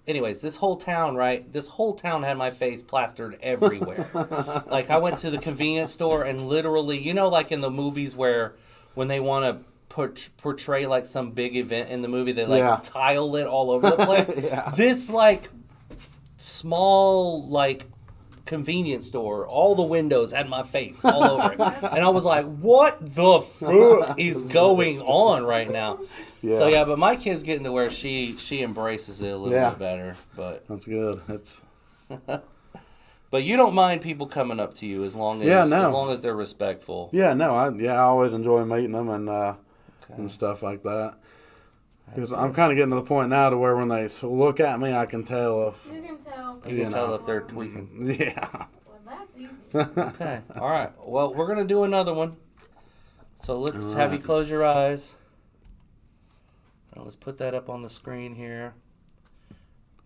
whole town, right? This whole town had my face plastered everywhere. Like I went to the convenience store and literally, you know, like in the movies where when they want to portray like some big event in the movie, they like tile it all over the place. This like small like convenience store, all the windows had my face all over it, and I was like, what the fuck is going on right now? So yeah, but my kid's getting to where she embraces it a little bit better. But that's good. That's but you don't mind people coming up to you as long as as long as they're respectful. Yeah, no, I always enjoy meeting them and stuff like that. Because I'm kind of getting to the point now to where when they look at me, I can tell if You can tell. You can tell if they're tweaking. Yeah. Well, that's easy. Okay. All right. Well, we're gonna do another one. So let's have you close your eyes. Now let's put that up on the screen here.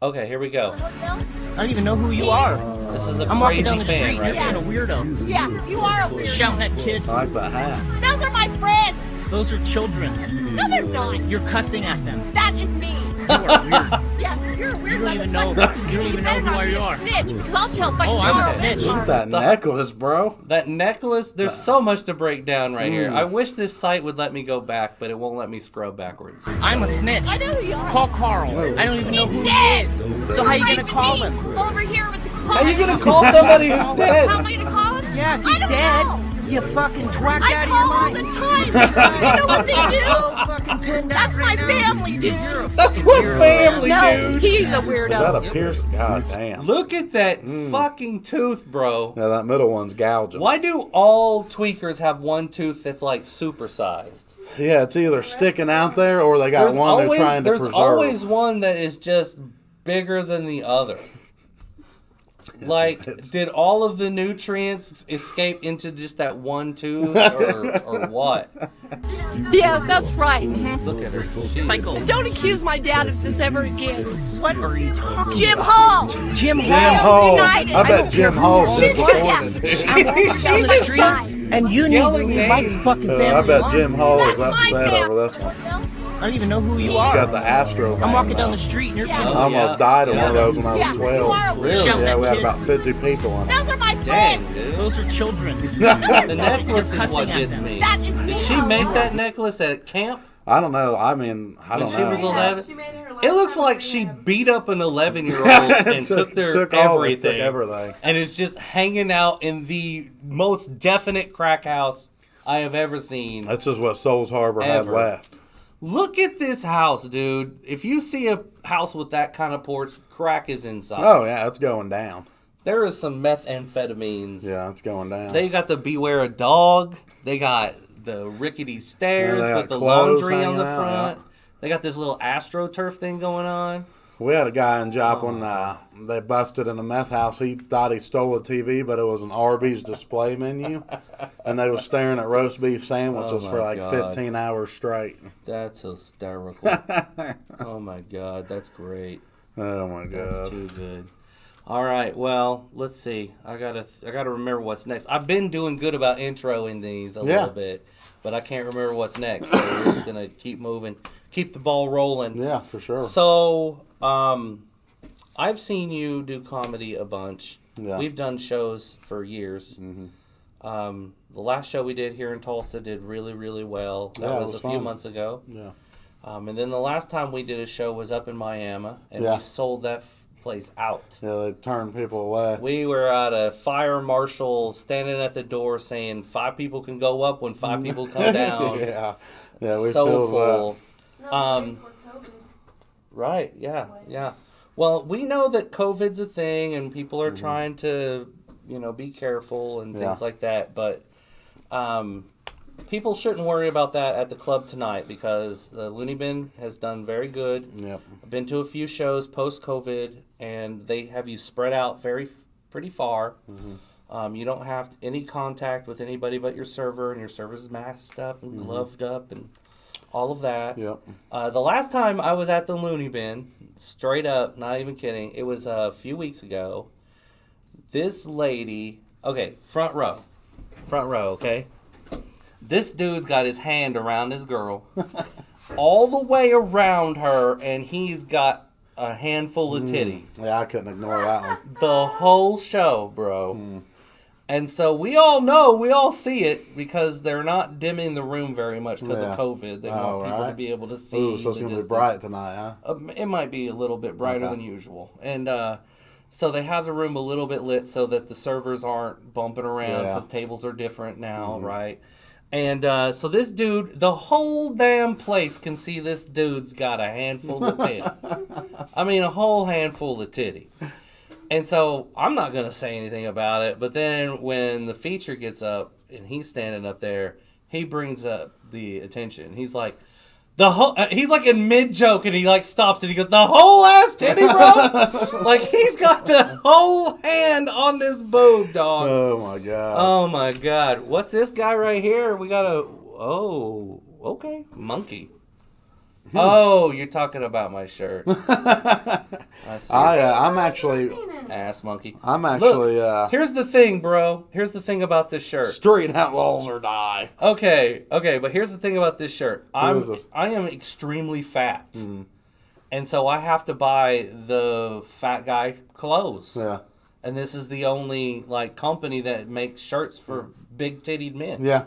Okay, here we go. I don't even know who you are. This is a I'm walking crazy down the fan street right and you're here. being a weirdo. Yeah, you are a weirdo. Shouting at kids. I like that hat. Those are my friends. Those are children. No, they're not. You're cussing at them. That is me. You are weird. Yes, you're a weird You don't even know. motherfucker. You don't even know better who not be you a are. snitch, because I'll tell fucking Oh, I'm a Carl. snitch. Look at that necklace, bro. That necklace, there's so much to break down right here. I wish this site would let me go back, but it won't let me scrub backwards. I'm a snitch. I know who you are. Call Carl. I don't even know who He's he dead. is. So how you gonna call him? Over here with the car. How you gonna call somebody who's dead? How am I gonna call him? Yeah, if I he's don't dead. know. You fucking twack I out of call your all mind. the time. You know what they do? Fucking pinned That's out my right now. family, dude. You're a That's fucking what weirdo. family No, do. he's a Is that weirdo. a pierce? God damn. Look at that fucking tooth, bro. Yeah, that middle one's gouging. Why do all tweakers have one tooth that's like supersized? Yeah, it's either sticking out there or they got one they're trying to there's preserve. always one that is just bigger than the other. Like, did all of the nutrients escape into just that one tooth, or what? Yeah, that's right. Look at her. Psycho. Don't accuse my dad of this ever again. What are you talking Jim Hall. Jim Jim Hall. Hall. United. I I bet don't Jim Hall's She's disappointed. I'm walking down the street and you need to Yelling leave my names. fucking family I bet alone. Jim Hall is That's my upset family. over this one. I don't even know who you He's are. got the Astro I'm van walking down now. the street and you're Yeah. I Oh, almost yeah. died in one of Yeah. those when I was Yeah, you are 12. a Really? Shouting Yeah, at we had kids. about 50 people in it. Those are my Dang, friends. dude. Those are children. The necklace is cussing what at gets them. me. That is Did me. she make that necklace at camp I don't know. I mean, I when don't she know. was 11? She made it her It looks last like time she we beat up an 11-year-old and took their took everything, everything. and is just hanging out in the most definite crack house I have ever seen. That's just what Souls Harbor had Ever. left. Look at this house, dude. If you see a house with that kind of porch, crack is inside. Oh, yeah, it's going down. There is some methamphetamines. Yeah, it's going down. They got the Beware a Dog. They got the rickety stairs Yeah, they with got the clothes laundry on the hanging out, front. yeah. They got this little AstroTurf thing going on. We had a guy in Joplin, they busted in a meth house. He thought he stole a TV, but it was an Arby's display menu. And they were staring at roast beef sandwiches Oh, for my like God. 15 hours straight. That's hysterical. Oh my God, that's great. Oh my God. That's too good. All right, well, let's see. I gotta remember what's next. I've been doing good about introing these a little bit, but I can't remember what's next. So we're just gonna keep moving, keep the ball rolling. Yeah, for sure. So, I've seen you do comedy a bunch. Yeah. We've done shows for years. The last show we did here in Tulsa did really, really well. That Yeah, it was was a few fun. months ago. Yeah. And then the last time we did a show was up in Miami, and Yeah. we sold that place out. Yeah, they turned people away. We were at a fire marshal standing at the door saying 5 people can go up when 5 people come down. Yeah. Yeah, we So filled full. that. Right, yeah, yeah. Well, we know that COVID's a thing and people are trying to, be careful and things Yeah. like that, but people shouldn't worry about that at the club tonight because the Looney Bin has done very good. Yep. I've been to a few shows post-COVID, and they have you spread out pretty far. You don't have any contact with anybody but your server, and your server's masked up and gloved up and all of that. Yep. The last time I was at the Looney Bin, straight up, not even kidding, it was a few weeks ago. This lady, okay, front row, okay? This dude's got his hand around his girl, all the way around her, and he's got a handful of titty. Yeah, I couldn't ignore that one. The whole show, bro. And so we all see it because they're not dimming the room very much because Yeah. of COVID. They want people to be able to see. Ooh, so it's the going to be distance. bright tonight, huh? It might be a little bit brighter Okay. than usual. And so they have the room a little bit lit so that the servers aren't bumping around Yeah. because tables are different now, right? And so this dude, the whole damn place can see this dude's got a handful of titty. I mean, a whole handful of titty. And so I'm not going to say anything about it. But then when the feature gets up and he's standing up there, he brings up the attention. He's like, he's like in mid joke and he like stops and he goes, the whole ass titty, bro? Like he's got the whole hand on this boob, dog. Oh, my God. Oh my God. What's this guy right here? We got okay. Monkey. Oh, you're talking about my shirt. I see. I'm actually, Ass monkey. I'm actually, Look, here's the thing, bro. Here's the thing about this shirt. street outlaws or die. Okay, but here's the thing about this shirt. is this? I am extremely fat. And so I have to buy the fat guy clothes. Yeah. And this is the only company that makes shirts for big tittied men. Yeah.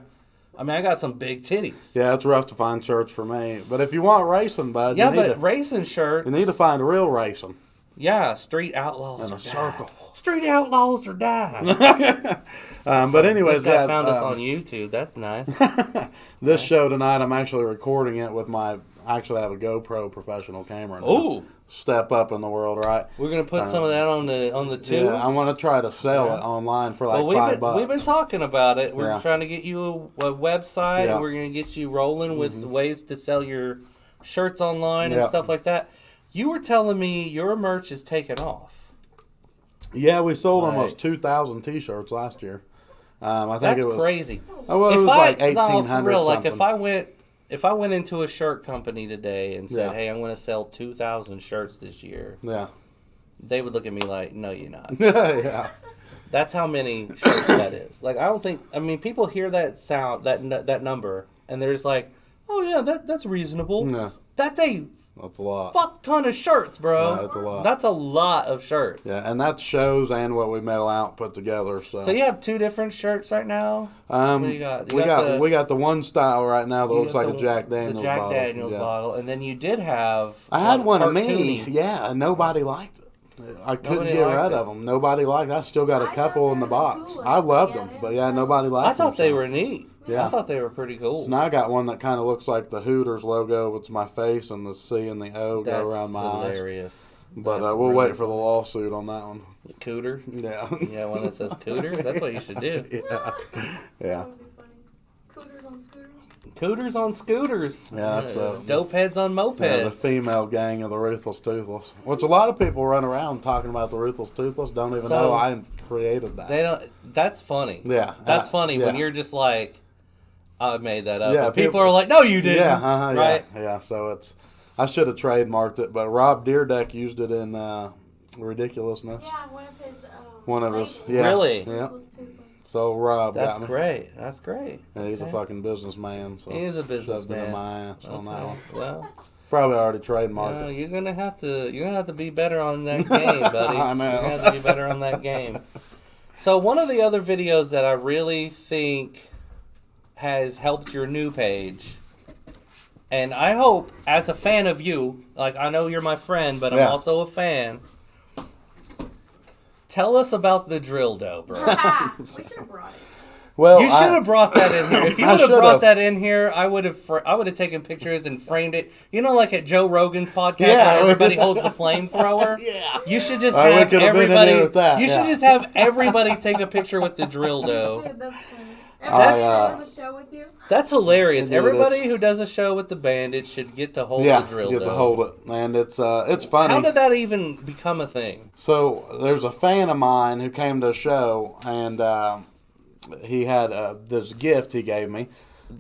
I mean, I got some big titties. Yeah, it's rough to find shirts for me. But if you want racing, bud, Yeah, you need but racing shirts. you need to find real racing. Yeah, street outlaws In are a circle. die. Street outlaws are die. But anyways, This guy that, found us on YouTube. That's nice. this show tonight, I'm actually recording it with I actually have a GoPro professional camera now. Ooh. Step up in the world, right? We're gonna put some of that on the tubes. Yeah, I want to try to sell it online for like Well, $5. we've been talking about it. We're Yeah. trying to get you a website. Yeah. And we're gonna get you rolling with ways to sell your shirts online and Yeah. stuff like that. You were telling me your merch is taking off. Yeah, we sold Right. almost 2,000 T-shirts last year. I think That's it was crazy. Oh, well, it was like 1,800 for real, something. if I went into a shirt company today and said, Yeah. "Hey, I'm going to sell 2,000 shirts this year," Yeah. they would look at me like, "No, you're not." Yeah. That's how many shirts that is. Like, I don't think. I mean, people hear that sound, that number, and they're just like, "Oh yeah, that's reasonable." No. That's a That's a lot. fuck ton of shirts, bro. Yeah, that's a lot. That's a lot of shirts. Yeah, and that's shows and what we mail out put together. So, So you have 2 different shirts right now. What do you got? You we got the one style right now that you looks got like a Jack Daniels the Jack bottle. Daniels Yeah. bottle, and then you did have. I had one of me. cartoony. Yeah, and nobody liked it. I couldn't Nobody get liked rid it. of them. Nobody liked it. I still got a couple in the box. I loved them, but yeah, nobody liked them. I thought they so. were neat. Yeah. I thought they were pretty cool. So now I got one that kind of looks like the Hooters logo. It's my face and the C and the O That's go around my eyes. hilarious. But That's we'll really wait for the lawsuit on that one. Cooter. Yeah. Yeah, one that says cooter. That's what you should do. Yeah. Cooters on scooters. Cooters on scooters. Yeah, that's dope heads on mopeds. Yeah, the female gang of the Ruthless Toothless. Which a lot of people run around talking about the Ruthless Toothless. Don't even know I created that. They don't. That's funny. Yeah. That's funny when yeah. you're just like, I made that up. Yeah, But people are like, no, you didn't. Yeah, right? Yeah. So it's, I should have trademarked it, but Rob Deerdeck used it in Ridiculousness. Yeah, one of his. One of his. Yeah. Really? Yeah. So Rob That's got me. great. That's great. Yeah, he's a Okay. fucking businessman. So He is a shoved it businessman. in my ass on that one. Well, Probably already trademarked it. you're gonna have to be better on that game, buddy. I know. You're gonna have to be better on that game. So one of the other videos that I really think has helped your new page, and I hope as a fan of you, like I know you're my friend, but I'm Yeah. also a fan. Tell us about the drill dough, bro. We should have brought it. Well, You should have brought that in here. If you I would have should've. brought that in here, I would have taken pictures and framed it. You know, like at Joe Rogan's podcast Yeah. where everybody holds the flamethrower. Yeah. You should just We have could've been in everybody. there with that, You should yeah. just have everybody take a picture with the drill dough. Shit, that's funny. That's- Everybody does a show with you. That's hilarious. Dude, Everybody it's- who does a show with the Bandit should get to hold Yeah, the drill get dough. to hold it, and it's funny. How did that even become a thing? So there's a fan of mine who came to a show, and he had this gift he gave me.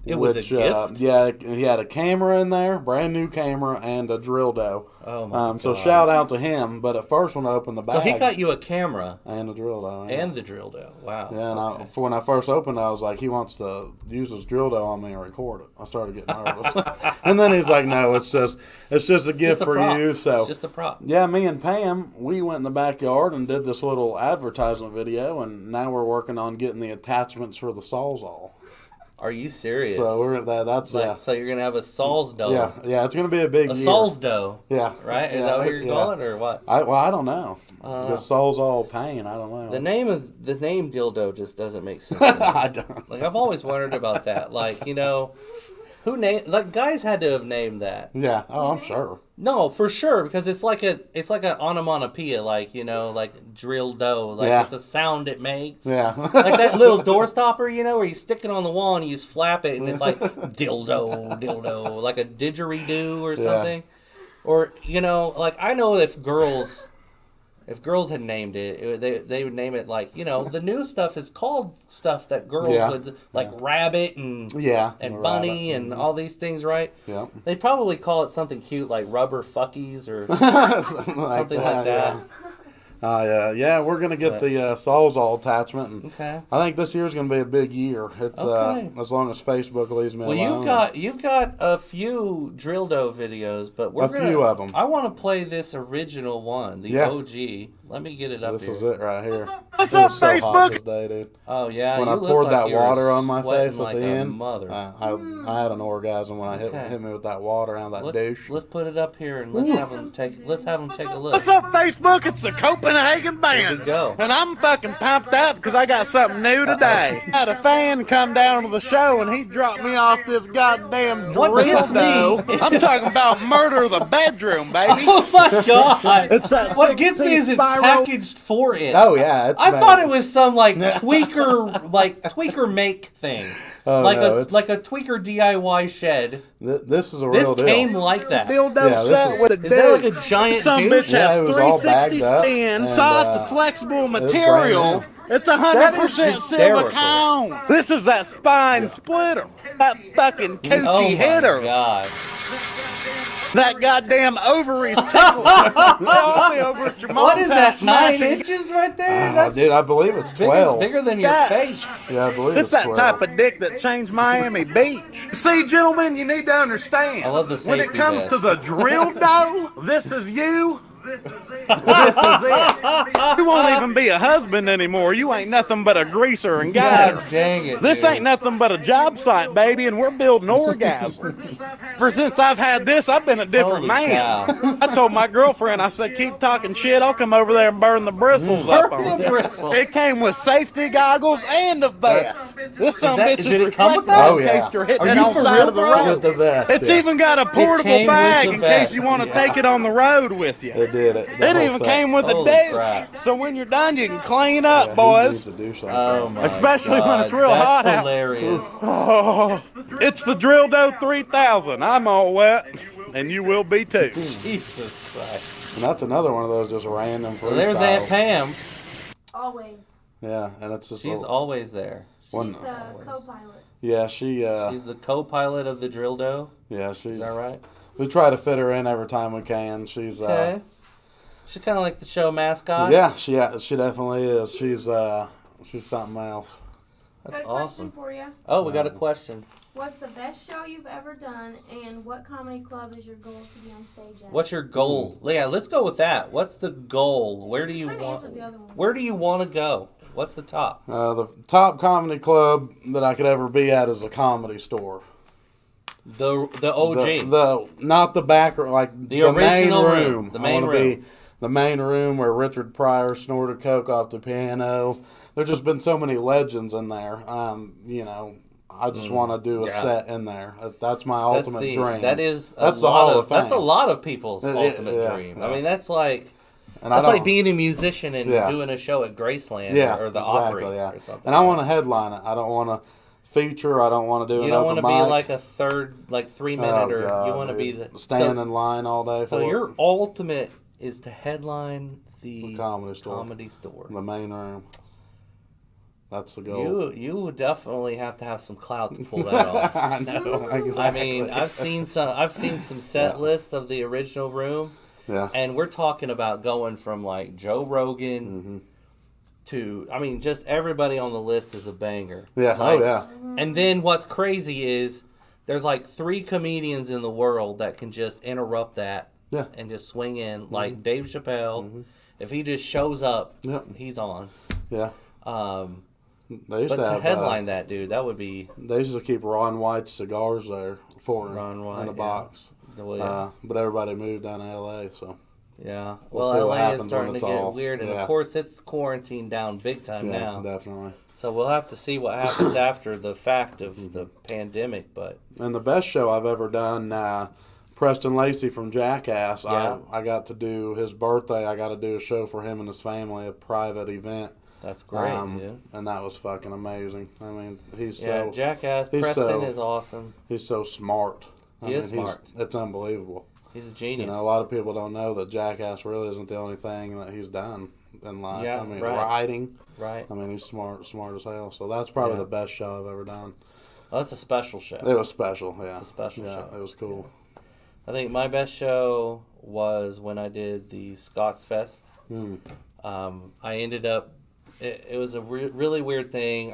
It was a gift? Yeah, he had a camera in there, brand new camera, and a drill dough. Oh my So God. shout out to him. But at first, when I opened the bag, So he got you a camera and a drill dough, yeah. and the drill dough. Wow. Yeah, and Okay. when I first opened, I was like, he wants to use his drill dough on me and record it. I started getting nervous, and then he's like, "No, it's just a gift Just a for prop. you." So It's just a prop. yeah, me and Pam, we went in the backyard and did this little advertisement video, and now we're working on getting the attachments for the Sawzall. Are you serious? So we're that's Like, so you're gonna have a Saul's dough. yeah, it's gonna be a big A year. Saul's dough. Yeah, Right? Is yeah, that what you're yeah. calling it or what? I don't know. know. The Sawzall pain, I don't know. The name dildo just doesn't make sense. to me. I don't. Like I've always wondered about that. Like, you know, who named like guys had to have named that. Yeah, oh, I'm sure. No, for sure, because it's like an onomatopoeia, like, you know, like drill dough. Like Yeah. it's a sound it makes. Yeah. Like that little door stopper, you know, where you stick it on the wall and you just flap it and it's like dildo, like a didgeridoo or something. Or, you know, like I know if girls had named it, they would name it like, you know, the new stuff is called stuff that girls Yeah. would, like rabbit and Yeah, and the bunny rabbit. and all these things, right? Yeah. They probably call it something cute like rubber fuckies or Something something like that. Yeah, we're gonna get the Sawzall attachment, and Okay. I think this year's gonna be a big year. It's Okay. as long as Facebook leaves me Well, alone. you've got a few drill dough videos, but we're A few of 'em. I want to play this original one, the Yeah. OG. Let me get it up This here. is it right here. What's It was up, so hot Facebook? this day, dude. Oh yeah, When you I look poured like that you're water on my sweating face at like the a end, mother. I had an orgasm when I Okay. hit me with that water out of that douche. Let's put it up here and let's have them take a look. What's up, Facebook? It's the Copenhagen Bandit. we go. And I'm fucking pumped up because I got something new today. I had a fan come down to the show and he dropped me off this goddamn What drill gets me- dough. I'm talking about murder of the bedroom, baby. Oh my god! It's that What gets me is it's spiral- packaged for it. Oh yeah, it's I bad. thought it was some like tweaker make thing. Oh, like no, a it's- like a tweaker DIY shed. This is a This real deal. came like that. dildo Yeah, this set is- with a Is that like douche. a giant Some douche? bitch Yeah, has it was all 360 bagged up, spin, and, soft, flexible brand material. new. It's 100% hysterical. silicone. This is that spine splitter. That fucking coochie Oh my hitter. god! That goddamn ovaries tickle. Call me over at your mom's What is that? house, 9 smashing. inches right there? Oh, That's dude, I believe it's bigger, 12. bigger than your Yeah. face. Yeah, I believe This it's that 12. type of dick that changed Miami Beach. See, gentlemen, you need to understand. I love the when it safety comes vest. to the drill dough, this is you. This is it. You won't even be a husband anymore. You ain't nothing but a greaser and guy. God dang it! This dude. ain't nothing but a job site, baby, and we're building orgasms. For since I've had this, I've been a different Holy man. cow. I told my girlfriend, I said, keep talking shit, I'll come over there and burn the bristles up Burn on the you. bristles. It came with safety goggles and a vest. This some that- bitch is did it come with reflective that? Oh, in yeah. case you're hitting Are it you on for side real, of the bro? road. With the vest. It's yeah. even got a portable came with bag the in case vest. you want to Yeah. take it on the road with you. It did it. The It whole even set. came with a Holy dish. crap. So when you're done, you can clean up, Yeah, boys. He needs to do something. Oh my Especially when God, it's real that's hot out. hilarious. Oh, it's the Drill Dough 3000. I'm all wet, and you will be too. Jesus Christ. And that's another one of those just random freestyles. Well, there's Aunt Pam. Always. Yeah, and it's just She's always there. She's One- the co-pilot. yeah, She's the co-pilot of the drill dough. yeah, she's. Is that right? We try to fit her in every time we can. She's Okay. She's kind of like the show mascot. yeah, she definitely is. She's something else. That's Got a awesome. question for you. Oh, we got a question. What's the best show you've ever done, and what comedy club is your goal to be on stage at? What's your goal? Yeah, let's go with that. What's the goal? Where do you Kinda want? answered the other one. Where do you want to go? What's the top? The top comedy club that I could ever be at is a Comedy Store. The OG. The not the back like The original main room. The I main wanna room. be the main room where Richard Pryor snorted coke off the piano. There's just been so many legends in there. You know, I just want to do a yeah. set in there. That's my That's ultimate the dream. that is a That's the lot Hall of of Fame. that's a lot of people's It- ultimate yeah, dream. yeah. I mean, that's like and that's I don't- like being a musician and Yeah. doing a show at Graceland yeah, or the exactly, Opry yeah. or something. And I want to headline it. I don't want to feature. I don't want to do You an don't open want to mic. be like a third, like 3 minute, or God, you want to be dude. the stand so, in line all day. So for your it. ultimate is to headline the Comedy Store. Comedy Store. The main room. That's the goal. You would definitely have to have some clout to pull that off. I know. Exactly. I mean, I've seen some set lists of the original room, Yeah. and we're talking about going from like Joe Rogan Mm-hmm. to, I mean, just everybody on the list is a banger. Yeah. Like, Oh yeah. And then what's crazy is there's like 3 comedians in the world that can just interrupt that Yeah. and just swing in, like Dave Chappelle. If he just shows up, Yep. he's on. Yeah. They used But to to have, headline that dude, that would be they used to keep Ron White's cigars there for him Ron White, in a yeah. box. well, yeah. But everybody moved down to L.A. So Yeah. We'll Well, see what LA is happens when starting to it's get all- weird, and yeah. of course it's quarantined down big time yeah, now. definitely. So we'll have to see what happens after the fact of the pandemic. But And the best show I've ever done, Preston Lacey from Jackass. Yeah. I got to do his birthday. I got to do a show for him and his family, a private event. that's great. And that was fucking amazing. I mean, he's Yeah, so Jackass he's Preston so- is awesome. he's so smart. He is smart. It's unbelievable. He's a genius. You know, a lot of people don't know that Jackass really isn't the only thing that he's done in life. Yeah, I mean, right. writing. Right. I mean, he's smart as hell. So that's probably Yeah. the best show I've ever done. Well, that's a special show. It was special. Yeah, It's a special yeah, show. it was cool. I think my best show was when I did the Scots Fest. Mm. I ended up. It was a really weird thing.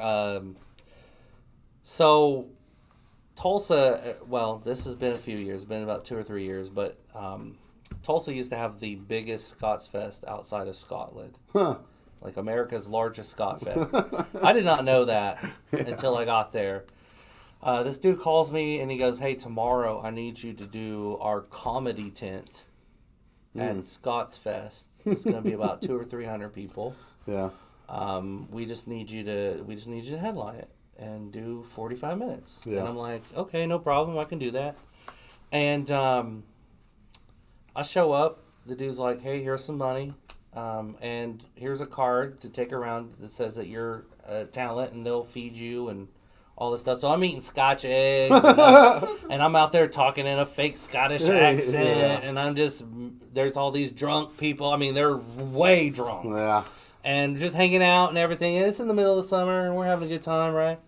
So Tulsa. Well, this has been a few years. It's been about 2 or 3 years, but Tulsa used to have the biggest Scots Fest outside of Scotland. Huh. Like America's largest Scot Fest. I did not know that until I got there. This dude calls me and he goes, "Hey, tomorrow I need you to do our comedy tent at Scots Fest. It's going to be about 200 or 300 people. Yeah. We just need you to headline it and do 45 minutes." Yeah. And I'm like, "Okay, no problem. I can do that." And I show up. The dude's like, "Hey, here's some money. And here's a card to take around that says that you're a talent and they'll feed you and all this stuff." So I'm eating Scotch eggs and I'm out there talking in a fake Scottish accent and there's all these drunk people. I mean, they're way drunk Yeah. and just hanging out and everything. And it's in the middle of the summer and we're having a good time, right?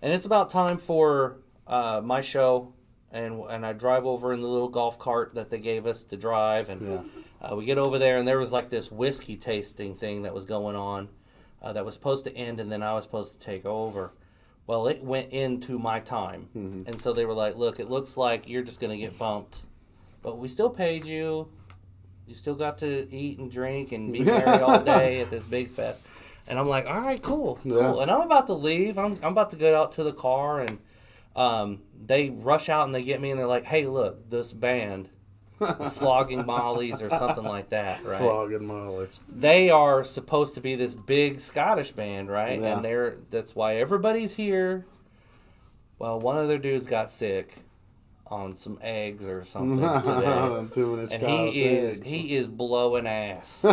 And it's about time for my show. And I drive over in the little golf cart that they gave us to drive. And we get over there, and there was like this whiskey tasting thing that was going on that was supposed to end, and then I was supposed to take over. Well, it went into my time. And so they were like, "Look, it looks like you're just going to get bumped. But we still paid you. You still got to eat and drink and be merry all day at this big fest." And I'm like, "All right, cool. Yeah. And I'm about to leave. I'm about to get out to the car, and they rush out and they get me and they're like, "Hey, look, this band, Flogging Mollies or something like that, right? Flogging Molly. They are supposed to be this big Scottish band, right? Yeah. And that's why everybody's here." Well, one of their dudes got sick. on some eggs or something today. Too many And Scottish eggs. he is blowing ass.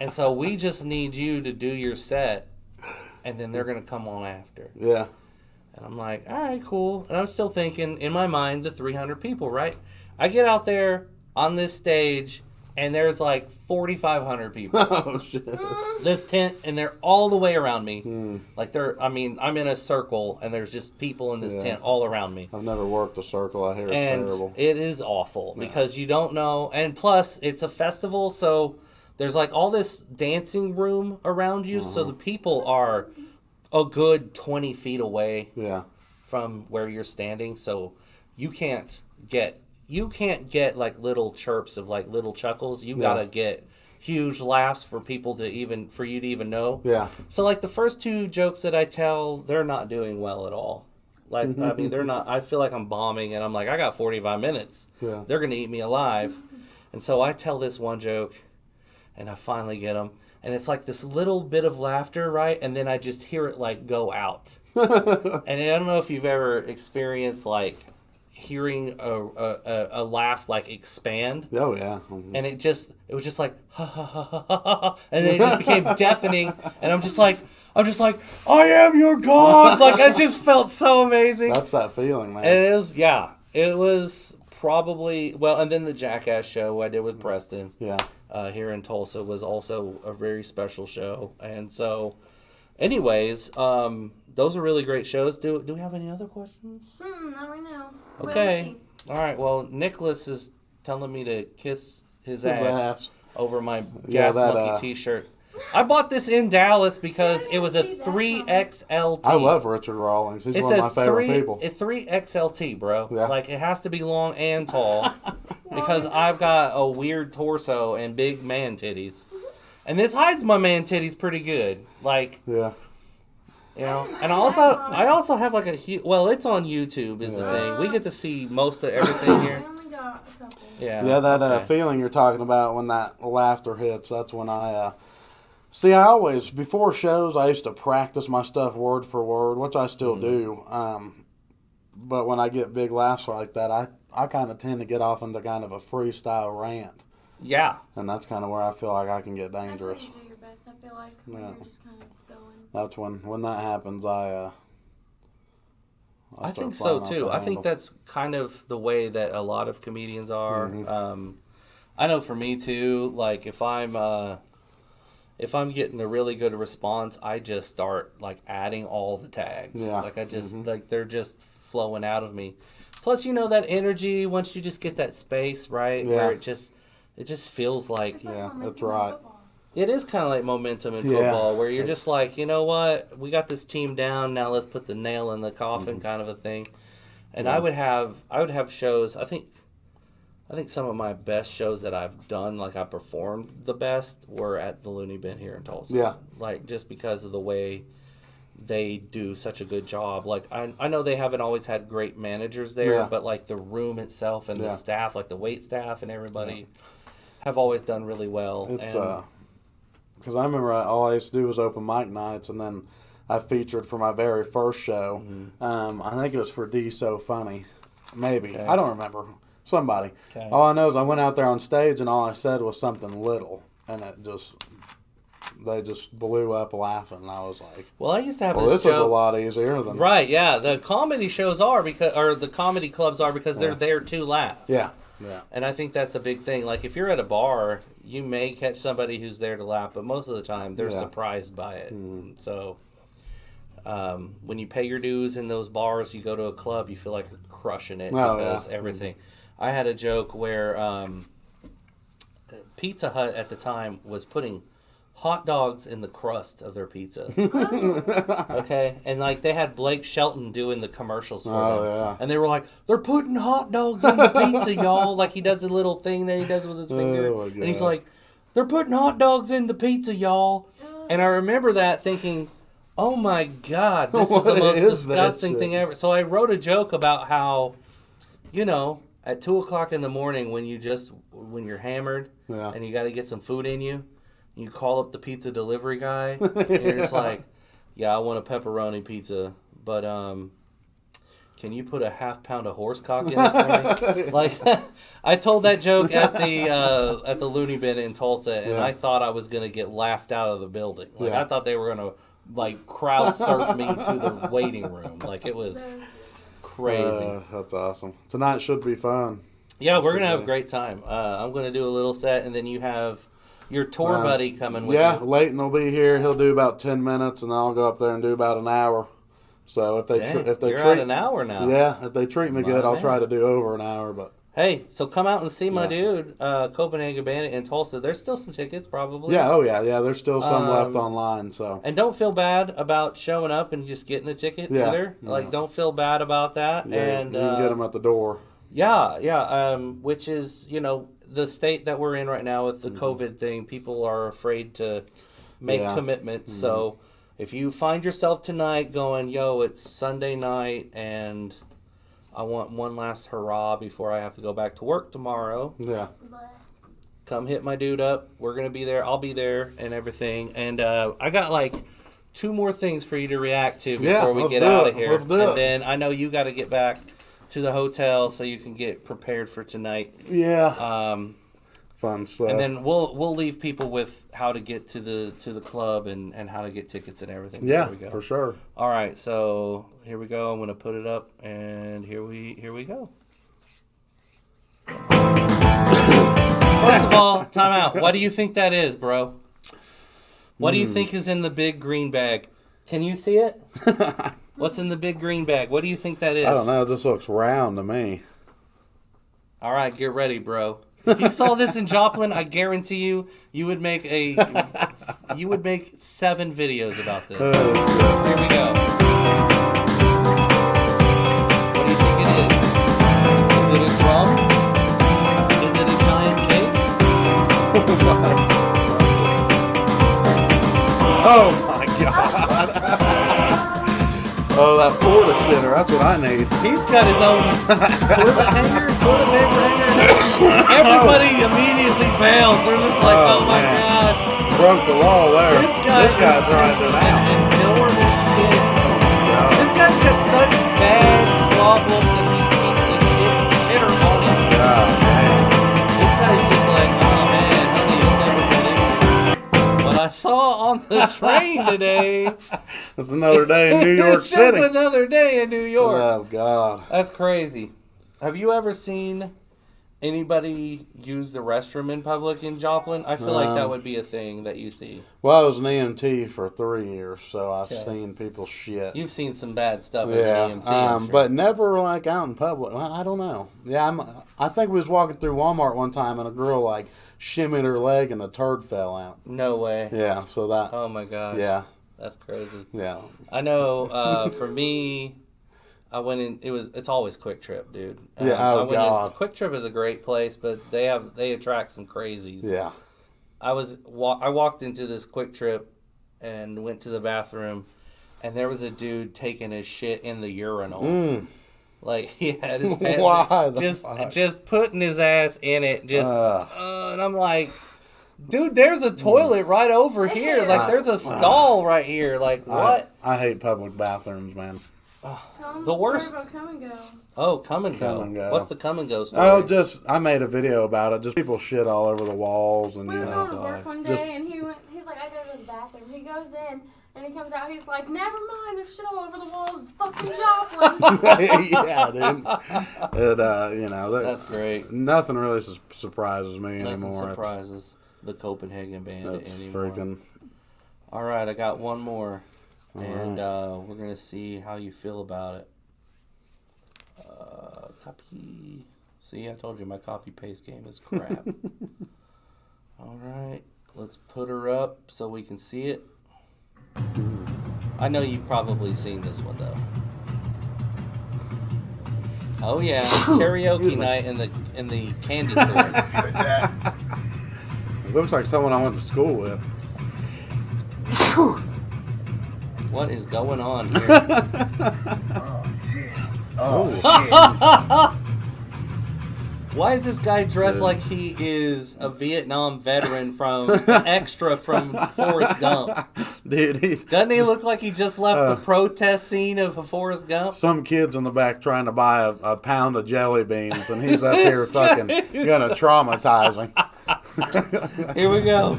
And so we just need you to do your set, and then they're going to come on after. Yeah. And I'm like, all right, cool. And I'm still thinking, in my mind, the 300 people, right? I get out there on this stage, and there's like 4,500 people. Oh, shit. This tent, and they're all the way around me. Like I'm in a circle, and there's just people in this tent all around me. I've never worked a circle. I hear it's And terrible. it is awful because you don't know. And plus, it's a festival, so there's like all this dancing room around you. So the people are a good 20 feet away from where you're standing. So you can't get like little chirps of like little chuckles. You gotta get huge laughs for you to even know. Yeah. So like the first two jokes that I tell, they're not doing well at all. Like I mean, they're not. I feel like I'm bombing, and I'm like, I got 45 minutes. Yeah. They're gonna eat me alive. And so I tell this one joke, and I finally get them, and it's like this little bit of laughter, right? And then I just hear it like go out. And I don't know if you've ever experienced like hearing a laugh like expand. Oh, yeah. And it was just like ha ha ha ha ha ha, and then it just became deafening. And I'm just like I am your god. Like I just felt so amazing. That's that feeling, man. And it was probably and then the Jackass show I did with Preston. Yeah. Here in Tulsa was also a very special show. And so, anyways, those are really great shows. Do we have any other questions? Not right now. Okay. All right. Well, Nicholas is telling me to kiss his ass over my Gas Monkey T-shirt. I bought this in Dallas because it was a 3XLT. I love Richard Rawlings. He's one of my favorite people. It's 3XLT, bro. Yeah. Like, it has to be long and tall because I've got a weird torso and big man titties. And this hides my man titties pretty good. Like, yeah. you know. And I also have like it's on YouTube is the thing. We get to see most of everything here. I only got a couple. Yeah. That feeling you're talking about when that laughter hits, that's when I always, before shows, I used to practice my stuff word for word, which I still do. But when I get big laughs like that, I kind of tend to get off into kind of a freestyle rant. Yeah. And that's kind of where I feel like I can get dangerous. That's where you do your best, I feel like, when you're just kind of going. That's when that happens, I think so too. I think that's kind of the way that a lot of comedians are. I know for me too, like if I'm getting a really good response, I just start like adding all the tags. Yeah. Like I just like they're just flowing out of me. Plus, that energy once you just get that space, right? Yeah. Where it just feels like that's right. it is kind of like momentum in football, where you're just like, you know what, we got this team down, now let's put the nail in the coffin, kind of a thing. And I would have shows. I think some of my best shows that I've done, like I performed the best, were at the Looney Bin here in Tulsa. Yeah. Like just because of the way they do such a good job. Like I know they haven't always had great managers there, but like the room itself and the staff, like the wait staff and everybody, have always done really well. It's because I remember all I used to do was open mic nights, and then I featured for my very first show. I think it was for D So Funny, maybe. I don't remember. Somebody. Okay. All I know is I went out there on stage, and all I said was something little, and they just blew up laughing. And I was like, well, I used to have this is a lot easier than right. Yeah, the comedy shows are the comedy clubs are because they're there to laugh. Yeah. And I think that's a big thing. Like if you're at a bar, you may catch somebody who's there to laugh, but most of the time they're surprised by it. So when you pay your dues in those bars, you go to a club, you feel like you're crushing it because everything. I had a joke where Pizza Hut at the time was putting hot dogs in the crust of their pizza. Okay? And like they had Blake Shelton doing the commercials for them. Yeah. And they were like, they're putting hot dogs in the pizza, y'all. Like he does a little thing that he does with his finger. And he's like, they're putting hot dogs in the pizza, y'all. And I remember that thinking, oh my God, this is the most disgusting thing ever. So I wrote a joke about how, at 2 o'clock in the morning when you're hammered and you got to get some food in you, you call up the pizza delivery guy, and you're just like, yeah, I want a pepperoni pizza, but can you put a half pound of horse cock in it for me? Like, I told that joke at the Looney Bin in Tulsa, and I thought I was gonna get laughed out of the building. Like, I thought they were gonna like crowd surf me to the waiting room. Like, it was crazy. That's awesome. Tonight should be fun. Yeah, we're gonna have a great time. I'm gonna do a little set, and then you have your tour buddy coming with you. Yeah, Leighton will be here. He'll do about 10 minutes, and then I'll go up there and do about an hour. So if they you're treat at an hour now. Yeah, if they treat me good, I'll try to do over an hour. But hey, so come out and see my dude, Copenhagen Bandit in Tulsa. There's still some tickets, probably. Yeah, yeah. There's still some left online. So and don't feel bad about showing up and just getting a ticket either. Like, don't feel bad about that. Yeah, and you can get them at the door. Yeah. Which is, the state that we're in right now with the COVID thing. People are afraid to make commitments. So if you find yourself tonight going, yo, it's Sunday night and I want one last hurrah before I have to go back to work tomorrow. Yeah. Come hit my dude up. We're going to be there. I'll be there and everything. And I got like 2 more things for you to react to before we get out of here. Let's do it. And then I know you got to get back to the hotel so you can get prepared for tonight. Yeah. Fun stuff. And then we'll leave people with how to get to the club and how to get tickets and everything. Yeah, for sure. All right, so here we go. I'm gonna put it up, and here we go. First of all, time out. What do you think that is, bro? What do you think is in the big green bag? Can you see it? What's in the big green bag? What do you think that is? I don't know. It just looks round to me. All right, get ready, bro. If you saw this in Joplin, I guarantee you would make 7 videos about this. Here we go. What do you think it is? Is it a drum? Is it a giant cake? Oh my god. Oh, that Florida shitter. That's what I need. He's got his own toilet paper hanger. Everybody immediately bails. They're just like, oh my god. Broke the law there. This guy's riding it out. Enormous shit. This guy's got such bad problems that he keeps his shitter on him. God, man. This guy's just like, oh man, honey, you'll never believe what I saw on the train today. It's another day in New York It's City. just another day in New York. Oh, God. That's crazy. Have you ever seen anybody use the restroom in public in Joplin? I feel like that would be a thing that you see. Well, I was an EMT for 3 years, so I've seen people shit. You've seen some bad stuff as an EMT. I'm sure. But never like out in public. Well, I don't know. Yeah, I think we was walking through Walmart one time and a girl like shimmied her leg and the turd fell out. No way. Yeah, so that. Oh my gosh. Yeah. That's crazy. Yeah. I know. For me, I went in. It's always Quick Trip, dude. God. Quick Trip is a great place, but they attract some crazies. Yeah. I walked into this Quick Trip and went to the bathroom, and there was a dude taking his shit in the urinal. Like, he had his pants just putting his ass in it. And I'm like, dude, there's a toilet right over here. Like, there's a stall right here. Like, what? I hate public bathrooms, man. The worst. About Come and Go. Oh, Come and Go. Come and Go. What's the Come and Go story? Oh, I made a video about it. Just people shit all over the walls and We were going to work one day, and he's like, I gotta go to the bathroom. He goes in, and he comes out, he's like, never mind, there's shit all over the walls. It's fucking Joplin. Yeah, dude. That's great. Nothing really surprises me anymore. Nothing surprises the Copenhagen Bandit anymore. Freaking. All right, I got one more. And we're going to see how you feel about it. Copy. See, I told you my copy-paste game is crap. All right, let's put her up so we can see it. I know you've probably seen this one, though. Oh, yeah, karaoke night in the candy store. It looks like someone I went to school with. What is going on here? Oh, shit. Why is this guy dressed Dude. like he is a Vietnam veteran from an extra from Forrest Gump? Dude, Doesn't he look like he just left the protest scene of a Forrest Gump? some kid's in the back trying to buy a pound of jelly beans, and he's up here fucking gonna traumatize him. Here we go.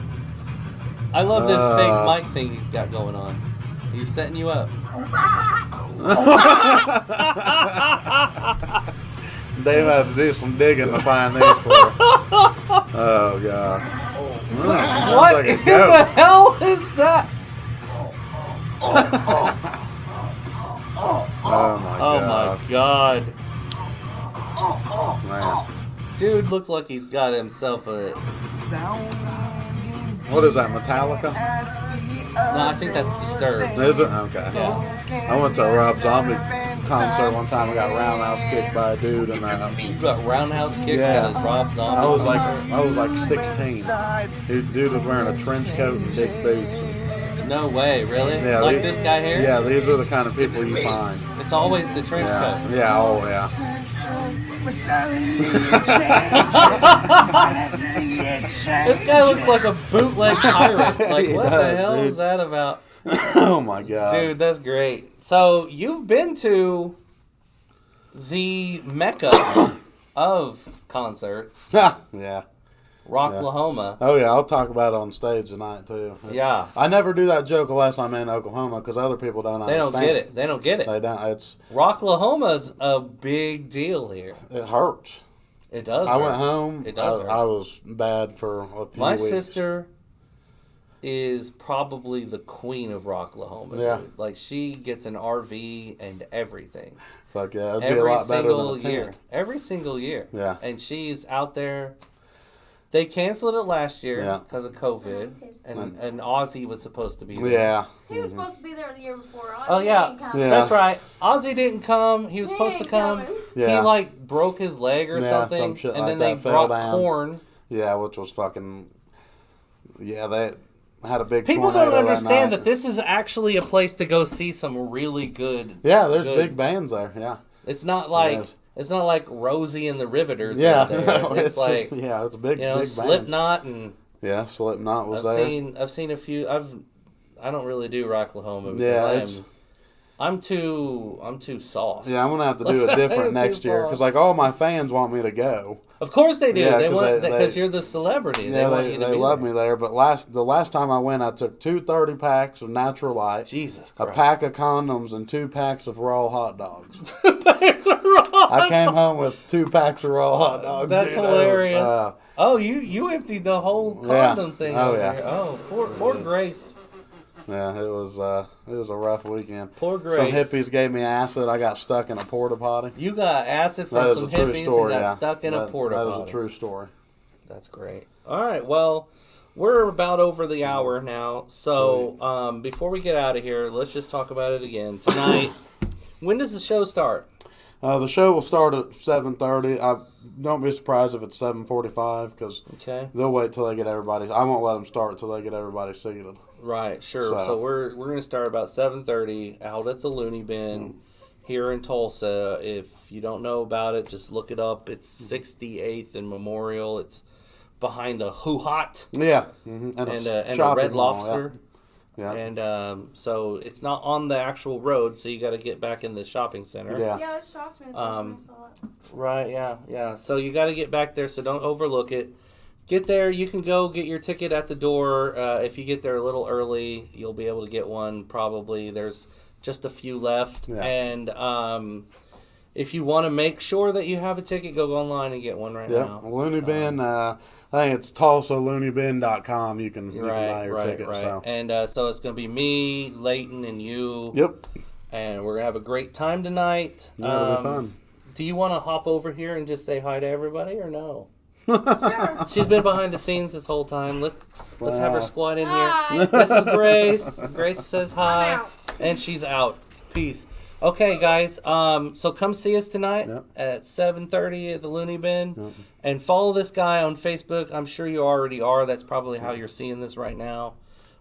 I love this fake mic thing he's got going on. He's setting you up. Dave had to do some digging to find these for her. Oh, God. What Like a in the goat. hell is that? Oh, my Oh God. my god. Man. Dude looks like he's got himself a... What is that, Metallica? No, I think that's Disturbed. Is it? Okay. Yeah. I went to a Rob Zombie concert one time. I got roundhouse kicked by a dude, and You got roundhouse kicked Yeah. at a Rob Zombie. I was concert? like 16. Dude was wearing a trench coat and big boots. No way, really? Yeah, Like these- this guy here? Yeah, these are the kind of people you find. It's always the trench Yeah, coat. yeah, oh yeah. This guy looks like a bootleg pirate. Like, He what the does, hell dude. is that about? Oh my God, Dude, that's great. So, you've been to the mecca of concerts, yeah. Rocklahoma. Oh yeah, I'll talk about it on stage tonight too. Yeah. I never do that joke unless I'm in Oklahoma because other people don't They understand. don't get it. They don't get it. They don't. Rocklahoma's a big deal here. It hurts. It does. I hurt. went home. It does hurt. I was bad for a few My weeks. sister is probably the queen of Rocklahoma. Yeah. Dude. Like, she gets an RV and everything. Fuck yeah, it'd be a Every lot better than single a year. tent. Every single year. Yeah. And she's out there. They canceled it last year Yeah. because of COVID. And Ozzy was supposed to be there. Yeah. He was supposed to be there the year before. Oh, yeah. Yeah. That's right. Ozzy didn't come. He was He supposed to ain't come. coming. Yeah. He, like, broke his leg or Yeah, something. some shit and like then they that fell brought down. Korn. Yeah, which was fucking. Yeah, they had a big. People tornado don't understand night. that this is actually a place to go see some really good. Yeah, there's good- big bands there. Yeah. It's not like is. it's not like Rosie and the Riveters. Yeah, out there. no, it's like yeah, it's a big, you know, big band. Slipknot and Yeah, Slipknot was I've there. seen a few. I don't really do Rocklahoma because Yeah, I'm too soft. Yeah, I'm gonna have to do it different Too next year soft. because like all my fans want me to go. Of course they do. Yeah, they 'cause want they- because you're the celebrity. Yeah, they want you to they be love there. me there. But the last time I went, I took 2 30-packs of Natural Light, Jesus a Christ. pack of condoms, and 2 packs of raw hot dogs. That's wrong. I came home with 2 packs of raw hot dogs. That's dude. That was, hilarious. Oh, you emptied the whole condom thing Oh, over yeah. here. Oh, poor Grace. yeah, it was a rough weekend. Poor Grace. Some hippies gave me acid. I got stuck in a porta potty. You got acid That from is some a true hippies story. and got Yeah, stuck in a porta That potty. is a true story. That's great. All right, well, we're about over the hour now. So before we get out of here, let's just talk about it again. Tonight, when does the show start? The show will start at 7:30. Don't be surprised if it's 7:45 because Okay. they'll wait till they get everybody. I won't let them start till they get everybody seated. Right, sure. So, So- we're going to start about 7:30 out at the Looney Bin here in Tulsa. If you don't know about it, just look it up. It's 68th and Memorial. It's behind a Hoo Hot Yeah, and a shopping Red mall, Lobster. Yeah. And so it's not on the actual road, so you got to get back in the shopping center. Yeah. Yeah, it shocked me the first time I saw it. Right, yeah. So you got to get back there, so don't overlook it. Get there. You can go get your ticket at the door. If you get there a little early, you'll be able to get one probably. There's just a few left. Yeah. And if you want to make sure that you have a ticket, go online and get one right Yeah, now. Looney Bin. I think it's TulsaLooneyBin.com. You can buy your ticket. Right. So. And so it's going to be me, Leighton, and you. Yep. And we're going to have a great time tonight. That'll be fun. Do you want to hop over here and just say hi to everybody or no? Sure. She's been behind the scenes this whole time. Let's have her squat in here. Hi. This is Grace. Grace says hi. I'm out. And she's out. Peace. Okay, guys. So come see us tonight Yep. at 7:30 at the Looney Bin. And follow this guy on Facebook. I'm sure you already are. That's probably how you're seeing this right now.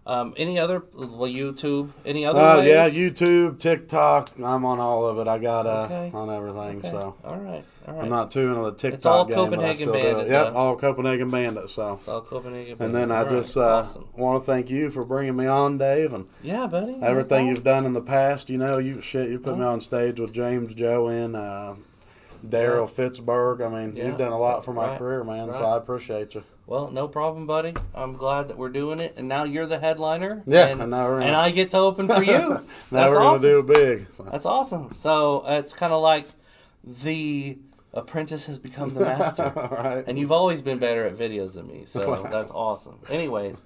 Any other YouTube? Any other ways? Yeah, YouTube, TikTok. I'm on all of it. I got Okay. on everything. Okay. So All right. I'm not too into the TikTok It's all game, Copenhagen but I still do Bandit, it. Yep, though. all Copenhagen Bandit. So. It's all Copenhagen. And then I All right. just Awesome. want to thank you for bringing me on, Dave, and Yeah, buddy. no everything problem. you've done in the past. You know, you put me on stage with James Joe Daryl Fitzberg. I mean, Yeah. you've done a lot for my Right. career, man. So Right. I appreciate you. Well, no problem, buddy. I'm glad that we're doing it, and now you're the headliner. Yeah, and, and now we're gonna- and I get to open for you. Now That's we're awesome. gonna do it big. So. That's awesome. So it's kind of like the apprentice has become the master, All right. and you've always been better at videos than me. So that's awesome. Anyways,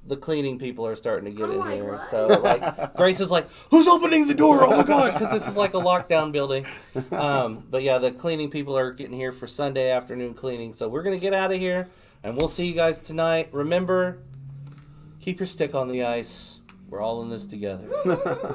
the cleaning people are starting to get in like, here. what? So like Grace is like, "Who's opening the door? Oh my god!" Because this is like a lockdown building. But yeah, the cleaning people are getting here for Sunday afternoon cleaning. So we're gonna get out of here, and we'll see you guys tonight. Remember, keep your stick on the ice. We're all in this together.